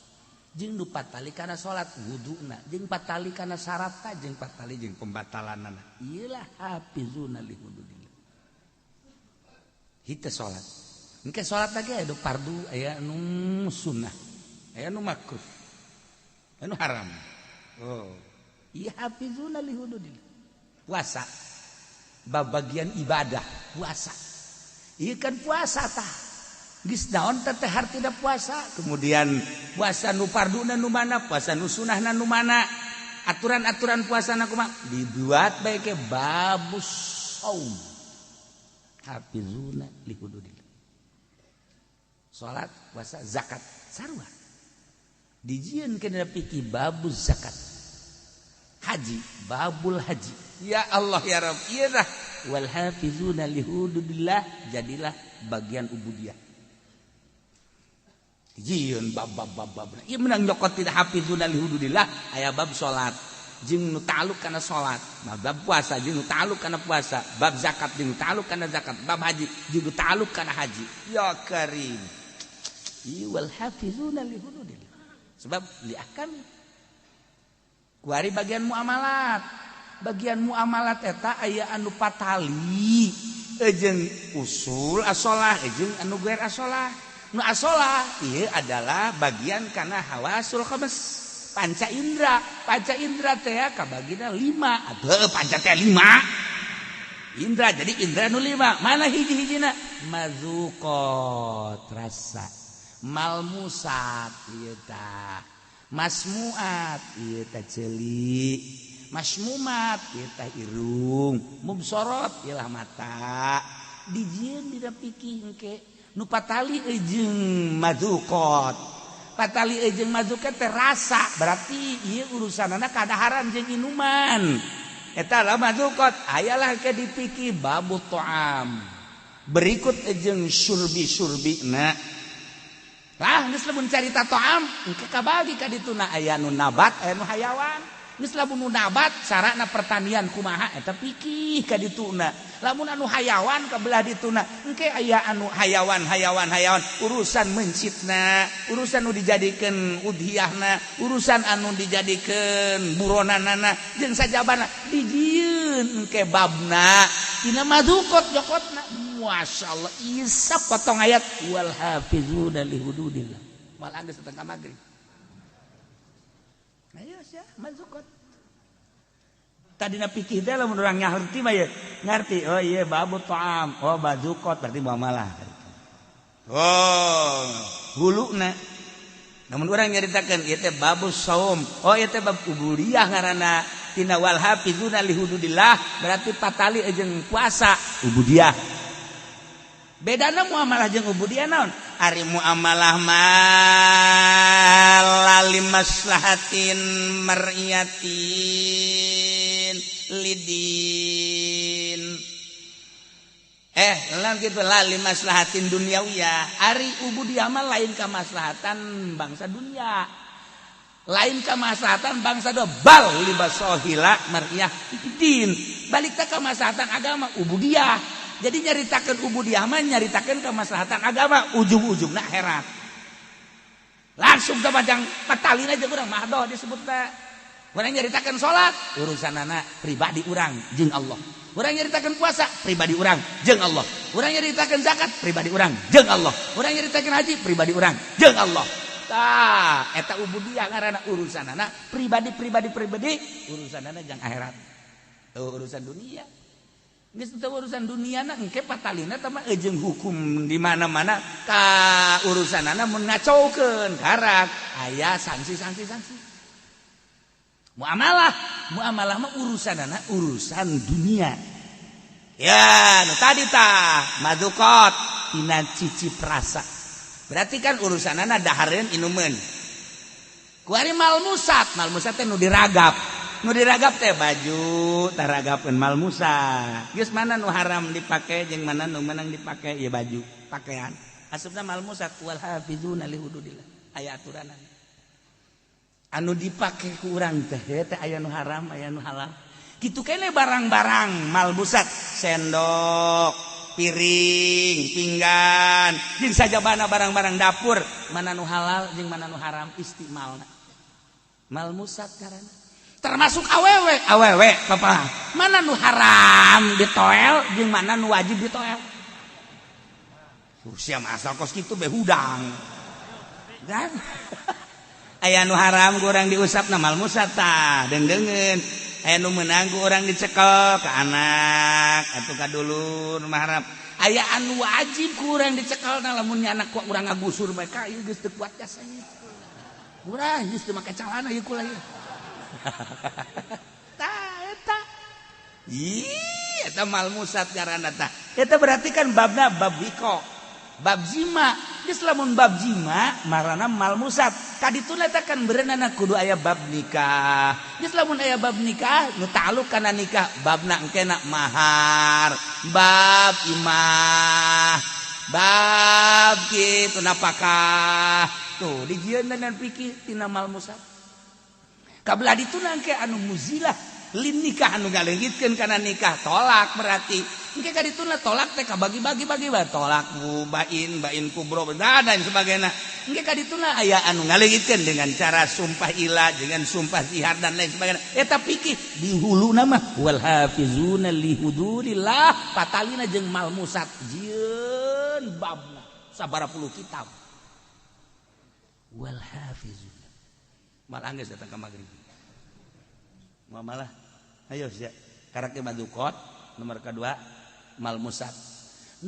Jeung nu patali kana salat wuduna, jeung patali kana syaratna, jeung patali jeung pembatalanana. Ieulah hafizuna li hududillah. Hite salat. Engke salat lagi aya fardu, aya nu sunnah, aya nu makruh. anu haram. Oh. Iya hafizuna li hududillah. Puasa. Bagian ibadah puasa. Iya kan puasa tah. Geus naon teh hartina puasa. Kemudian puasa nu farduna nu mana, puasa nu sunahna nu mana. Aturan-aturan puasana kumaha dibuat bae ke babus saum. Hafizuna li hududillah. Salat, puasa, zakat, sarua. Dijieun kana piki babus zakat. Haji, babul haji. Ya Allah ya Rabb, ieu tah wal hafizuna li hududillah jadilah bagian ubudiyah. Dijieun bab. Ieu menang nyokot tidak hafizuna li hududillah aya bab salat jeung nu ta'alluq kana salat, bab puasa jeung nu ta'alluq kana puasa, bab zakat jeung nu ta'alluq kana zakat, bab haji jeung nu ta'alluq kana haji. Ya Karim. Ieu wal hafizuna li hududillah. Sebab li ahkam kuari bagian muamalat. Bagian muamalat eta aya anu patali, jeung usul asolah, jeung anu gair asolah. Nu asolah ieu adalah bagian kana hawasul khamis, panca indra. Panca indra teh kabagina 5 atuh panca teh 5. Indra jadi indra nu 5. Mana hiji-hijina? Mazuqat rasa. Malmusat ieu tah. Masmuat ieu teh ceuli, masmumat ieu teh irung, mubsorot ieu lah mata. Dijieun dina pikih engke nu patali jeung mazuqat. Patali jeung mazuqat teh rasa, berarti ieu urusanana kadaharan jeung inuman. Eta lah mazuqat, ayalah ke dipikih babut ta'am. Berikut jeung surbi-surbina. Lah geus lamun carita ta'am engke kabagi ka dituna aya nu nabat aya nu hayawan. Geus lamun nu nabat sarana pertanian kumaha eta pikih ka dituna. Lamun anu hayawan kabelah dituna engke aya anu hayawan urusan mencitna, urusan nu dijadikeun udhiyahna, urusan anu dijadikeun buronanana jeung sajabana dijieun engke babna tina mazuqat jokotna. Masyaallah isa potong ayat wal hafizuna li hududillah. Malah geus setengah magrib. Ayo sia mazuqat. Tadina pikir teh lamun urang ngarti mah ya ngarti oh iya babu ta'am, oh mazuqat berarti muamalah. Oh, huluna. Namun urang nyaritakeun ieu teh babu saum. Oh ieu teh bab ubudiyah ngaranna. Tina wal hafizuna li hududillah berarti patali jeung puasa ubudiyah. Bedana muamalah jeung ubudiyah naon? Ari muamalah mah limaslahatin mar'iyatin lidin. Lain kitu limaslahatin dunyawiyah. Ari ubudiyah mah lain ka maslahatan bangsa dunia. Lain ka maslahatan bangsa do bal libasahila mar'iyah din. Balik teh ka maslahatan agama ubudiyah. Jadi nyaritakeun ubudiyah mah nyaritakeun kemaslahatan agama, ujung-ujungna akhirat. Langsung ka bajang patalina jeung urang mahdoh disebutna. Urang nyaritakeun salat, urusanana pribadi urang jeung Allah. Urang nyaritakeun puasa, pribadi urang jeung Allah. Urang nyaritakeun zakat, pribadi urang jeung Allah. Urang nyaritakeun haji, pribadi urang jeung Allah. Tah, eta ubudiyah ngaranna urusanana pribadi, urusanana jeung akhirat. Tuh urusan dunia. Geus teu urusan duniana engke patalina teh mah jeung hukum di mana-mana ka urusanana mun ngacaukeun karak aya sanksi. Muamalah mah urusanana urusan dunia. Ya, nu tadi tah mazuqat tina cicip rasa. Berarti kan urusanana dahareun inumeun. Kuari malmusat teh nu diragap. Nu diragap teh baju, taragapeun malmusa. Geus mana nu haram dipake jeung mana nu meunang dipake ieu baju, pakaian. Asupna malmusa wal hafizuna li hududillah. Aya aturanna. Anu dipake ku urang teh aya nu haram, aya nu halal. Kitu keneh barang-barang malmusat, sendok, piring, pinggan, jeung sajabana barang-barang dapur, mana nu halal jeung mana nu haram istimalna. Malmusat karana termasuk awewe papa mana nu haram ditoel jeung mana nu wajib ditoel. Sia asal kos kitu be hudang kan aya nu haram kurang diusapna mal musat tah dengeun aya nu meunang urang dicekel ka anak atuh ka dulur mah haram aya anu wajib kurang dicekelna lamun anak ku urang ngagusur bae ka ieu geus teu kuat jasanya urang geus teu make calana ieu kula ieu tah eta eta mal musat ngaranna tah eta berarti kan babna bab wiko bab jima geus lamun bab jima marana mal musat kadituna eta kan berenana kudu aya bab nikah geus lamun aya bab nikah nu ta'alluq kana nikah babna engkena mahar bab imah bab kitu napakah tuh dijieun dan pikir tina mal musat kabelah dituna engke anu muzilah lin nikah anu ngaleungitkeun kana nikah tolak berarti engke ka dituna tolak teh kabagi-bagi tolak bain kubro dan sebagainya engke ka dituna aya anu ngaleungitkeun dengan cara sumpah ilah dengan sumpah zihar dan lain sebagainya eta pikir di huluna mah wal hafizuna li hududillah patalina jeung mal musat jieun babna sabaraha puluh kitab wal hafizuna mal anggeus datang ka magrib malah ayo sia karake madukot nomor kedua mal musat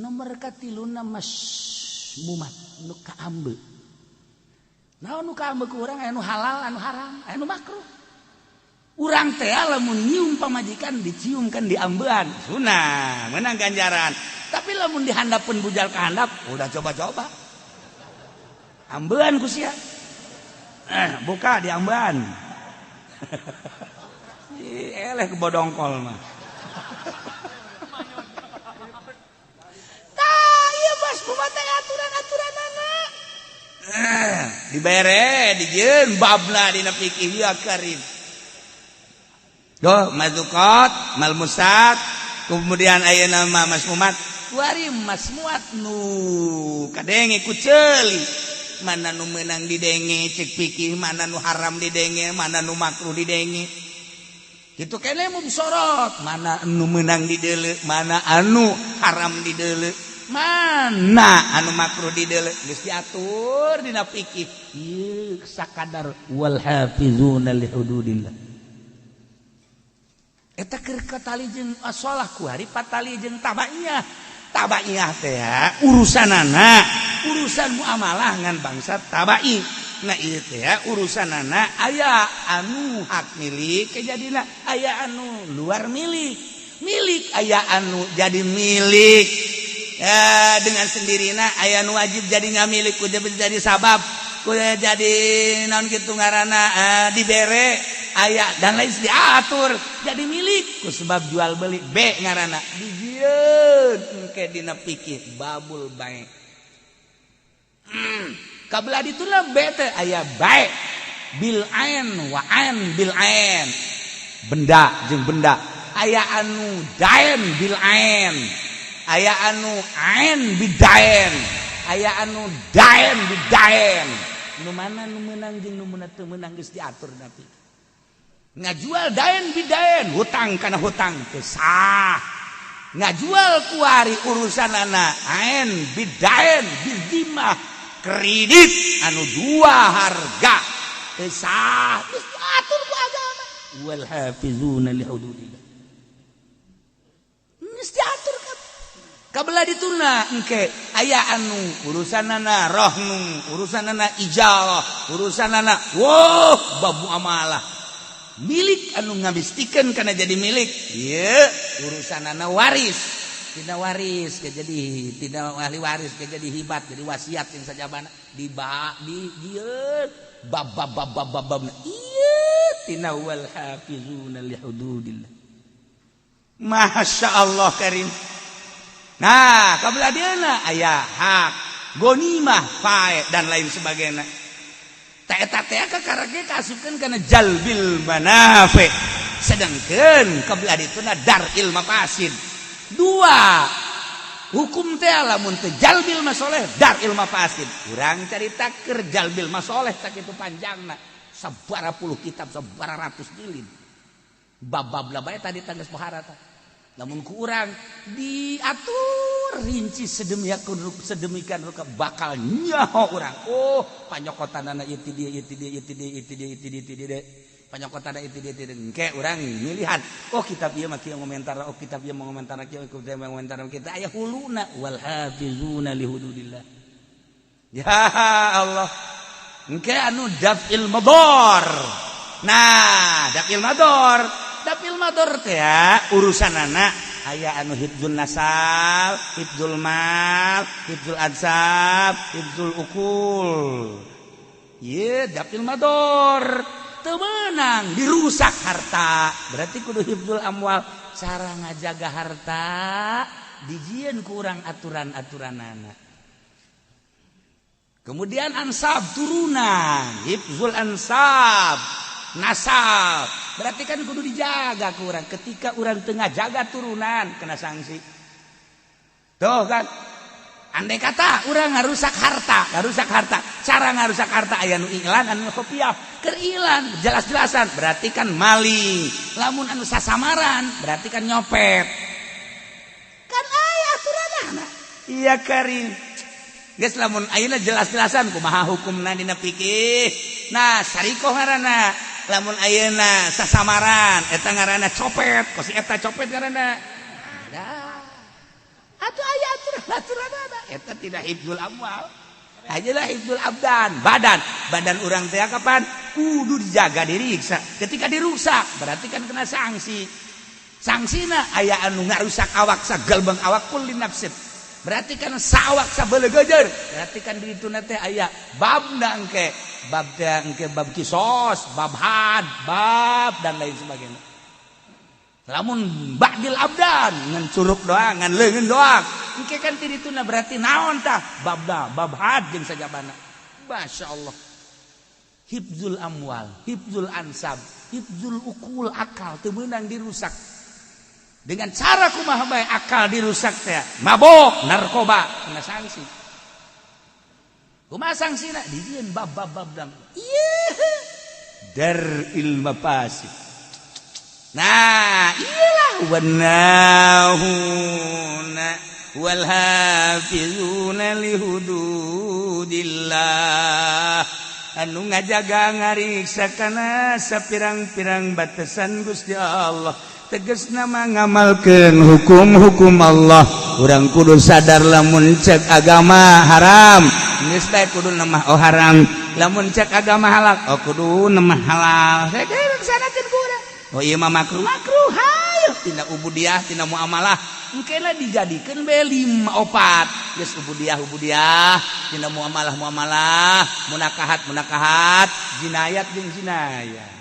nomor katiluna masmumat nu kaambe naon nu kaambe ku urang anu halal anu haram anu makruh urang teh lamun nyium pamajikan diciumkan di ambean sunah menang ganjaran tapi lamun dihandapeun bujal ka handap udah coba-coba ambean ku sia buka di ambean eleh ke bodongkol mah. Tah ieu Mas kumaha teh aturan-aturanana. Dibere dijieun babna dina fikih ya karim. Doh mazukot, mal musat, kemudian ayeuna mah masmumat. Kuari masmuat nu kadenge ku ceuli. Mana nu meunang didenge cek fikih, mana nu haram didenge, mana nu makruh didenge. Itu kene mun sorot mana anu meunang di deuleu mana anu haram di deuleu mana anu makruh di deuleu geus diatur dina fikih ieu sakadar wal hafizuna li hududillah eta keur katali jeung asalah kuari patali jeung tabaiyah teh urusan muamalah ngan bangsa tabai nah ieu teh urusanana aya anu hak milik kejadina aya anu luar milik aya anu jadi milik dengan sendirina aya anu wajib jadi ngamilik kudu jadi sabab kudu jadi naon kitu ngaranna dibere aya dan lain diatur jadi milik ku sebab jual beli B ngaranna dijieun engke dina fikih babul bae kabelah dituna bete aya baik bil ain wa ain bil ain benda jeung benda aya anu daen bil ain aya anu ain bidaen aya anu daen bidaen nu mana nu meunang jeung nu teu meunang geus diatur nanti ngajual daen bidaen hutang kana hutang teu sah ngajual kuari urusanana ain bidaen bizimah kredit anu dua harga sah geus diatur ku agama wal hafizuna li hududillah geus diatur kabelah dituna engke aya anu urusanana rohnu urusanana ijarah urusanana bab muamalah milik anu ngabistikeun kana jadi milik ieu urusanana waris tidak waris jadi tidak ahli waris jadi hibat jadi wasiat yang sajabana di bab ieu tina wal hafizuna li hududillah masyaallah karim nah kabelah dieuna aya hak gonimah fae dan lain sebagainya eta teh kakarage kasupkeun kana jalbil manafi sedangkeun kabelah dituna daril mafasid dua hukum teh lamun teh jalbil masoleh daril mafasid urang carita keur jalbil masoleh tak kitu panjangna sabaraha puluh kitab sabaraha ratus jilid bab-bab bae tadi tangges pohara tah lamun ku urang diatur rinci sedemikian rupa bakal nyaho urang. Oh, panyokotanana ieu ti dieu panyokotanana itu dia engke urang milihan. Oh, kitab ieu mah kieu ngomentar, oh kitab ieu ngomentar kieu, kitab ieu ngomentar kita aya huluna wal hafizuna li hududillah. Ya Allah. Engke anu daf'il mador. Nah, daf'il mador teh ya urusanana aya anu hifdzul nasal, hifdzul mal, hifdzul ansab, hifdzul ukul. Ye, daf'il mador. Teu meunang dirusak harta. Berarti kudu hifdzul amwal, cara ngajaga harta dijieun ku urang aturan-aturanana. Kemudian ansab turunan, hifdzul ansab, nasab. Berarti kan kudu dijaga ku urang. Ketika urang tengah jaga turunan kena sanksi. Tuh kan. Andai kata urang ngarusak harta. Cara ngarusak harta aya nu iklan anu kopiah, keur iklan jelas-jelasan berarti kan maling. Lamun anu sasamaran berarti kan nyopet. Kan aya aturanana. Iya karim. Geus lamun ayeuna jelas-jelasan kumaha hukumna dina fikih. Nah, sarikoh ngaranna. Lamun ayeuna sasamaran eta ngaranna copet, kosi eta copet ngaranna. Ada. Atuh aya aturan-aturanna. Eta tidak hifdzul amwal. Ajeuna hifdzul abdan, badan urang teh kapan kudu dijaga diriksa. Ketika dirusak berarti kan kena sanksi. Sangsina aya anu ngarusak awak sagalbang awak kulli nafsin. Berarti kan sawak sabeule gejer. Berarti kan di dituna teh aya babna engke. Bab teh engke bab kisos, bab had, bab dan lain sebagainya. Lamun ba'dil abdan ngan curug doang, ngan leungeun doang. Engke kan di dituna berarti naon tah? Babda, bab had jeung sajabana. Masyaallah. Hifdzul amwal, hifdzul ansab, hifdzul ukul akal teu meunang dirusak. Dengan cara kumaha bae akal dirusak teh mabok narkoba kena sanksi. Kumaha sangsina dijieun bab dang. Ieu daril mafasid. Nah, iyalah wanahuna wal hafizuna li hududillah. Anu ngajaga ngariksa kana sapirang-pirang batasan Gusti Allah. Tegas nama ngamalkeun hukum-hukum Allah. Urang kudu sadar lamun cek agama haram geus bae kudu nama haram. Lamun cek agama halal kudu nama halal. Saya kesanakeun ku urang. Oh ieu mah makruh hayu tina ubudiyah tina muamalah. Engkena dijadikeun bae 5 4. Geus ubudiyah tina muamalah munakahat jinayat jeung jinayah.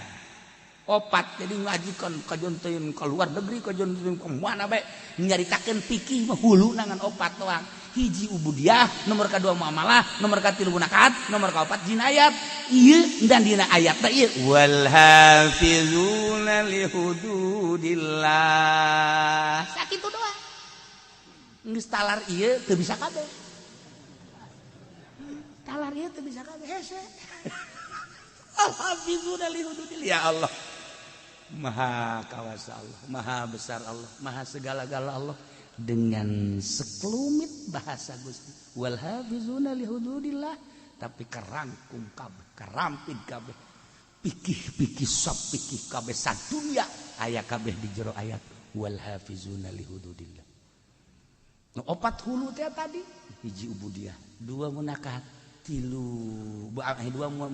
4 jadi ngajikan kajonteun ka luar negeri kajonteun ka mana bae nyaritakeun fikih mah hulu nangan 4 doang. Hiji ubudiyah, nomor kedua muamalah, nomor katilu munakahat, nomor kaopat jinayat. Ieu dan dina ayat teh ieu wal hafizuna li hududillah. Sakitu doang. Geus talar ieu teu bisa kabeh. Talar ieu teu bisa kabeh hese. Al hafizuna li hududillah. Ya Allah. Maha kawasa Allah, maha besar Allah, maha segala-gala Allah dengan sekelumit bahasa Gusti. Wal hafizuna li hududillah, tapi kerangkum kabeh, kerampid kabeh. Pikih-pikih sab pikih kabeh sadunya aya kabeh di jero ayat wal hafizuna li hududillah. Nu 4 hulu teh tadi, hiji ubudiyah, 2 munakahat, 3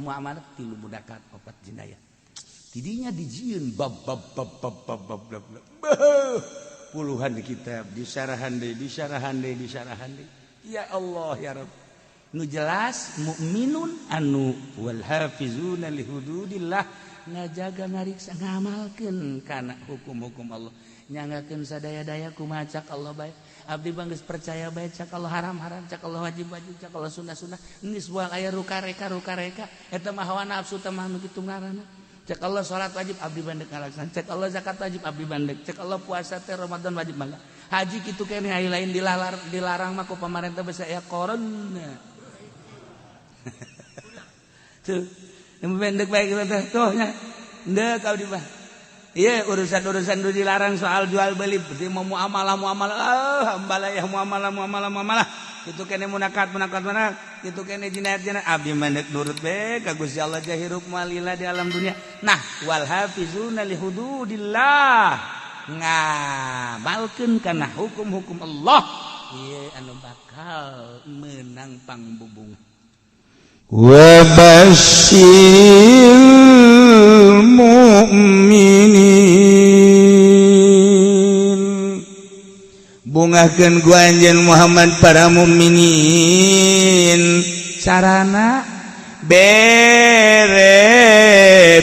muamalah, 3 mudakat, 4 jinayah. Tidinya dijieun bab puluhan kitab disarahan deui. Ya Allah ya Rabb. Nu jelas mukminun anu wal hafizuna li hududillah ngajaga ngariksa ngamalkeun kana hukum-hukum Allah. Nyangakeun sadaya-daya kumaha cak Allah bae. Abdi bang geus percaya bae cak Allah haram-haram, cak Allah wajib-wajib, cak Allah sunah-sunah. Geus moal aya ruka-reka eta mah hawa nafsu teh mah nu kitu ngaranna. Cek Allah sholat wajib abdi bandek ngalaksan. Cek Allah zakat wajib abdi bandek. Cek Allah puasa teh Ramadan wajib bangga. Haji kitu keneh hari lain dilarang mah ku pamarentah basa aya corona. Tuh, yang bandek bae kita tuh nya. Henteu ka abdi mah. Iya urusan-urusan dulu dilarang soal jual beli berarti mau muamalah hambalah ya muamalah itu kene munakat mana itu kene jinayat abdi mandek nurut be ka Gusti Allah jah hirup malila di alam dunia. Nah wal hafizuna li hududillah ngamalkeun kana hukum-hukum Allah ieu anu bakal menang pangbubung. Wa basyiril mu'minin bungakeun ku anjeun Muhammad para mukminin Sarana bere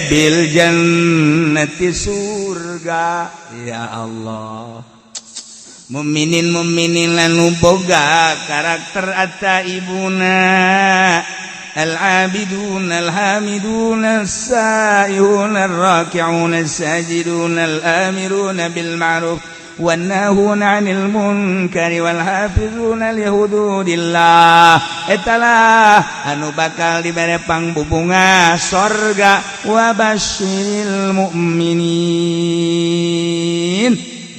bil jannati surga. Ya Allah mukminin lanu boga karakter ataibuna al-abidun al-hamidun as-sa'ihun ar-raki'un as-sajidun al-amirun bil ma'ruf wan nahuna 'anil munkari wal hafizuna li hududillah. Etalah anu bakal dibere pangbubunga surga. Wa basyiril mu'minin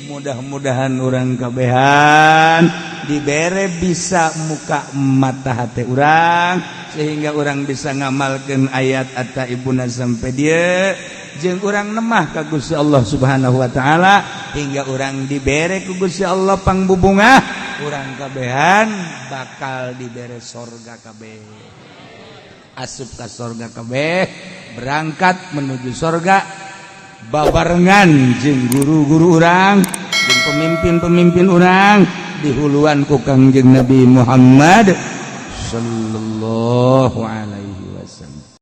mudah-mudahan orang kabehan dibere bisa muka mata hati orang sehingga orang bisa ngamalkeun ayat ataibuna sampai dia jeung urang nemah ka Gusti Allah Subhanahu wa taala hingga urang dibere ku Gusti Allah pangbubungah urang kabehan bakal dibere surga kabeh. Asup ka surga kabeh berangkat menuju surga babarengan jeung guru-guru urang jeung pemimpin-pemimpin urang dihuluan ku Kangjeng Nabi Muhammad sallallahu alaihi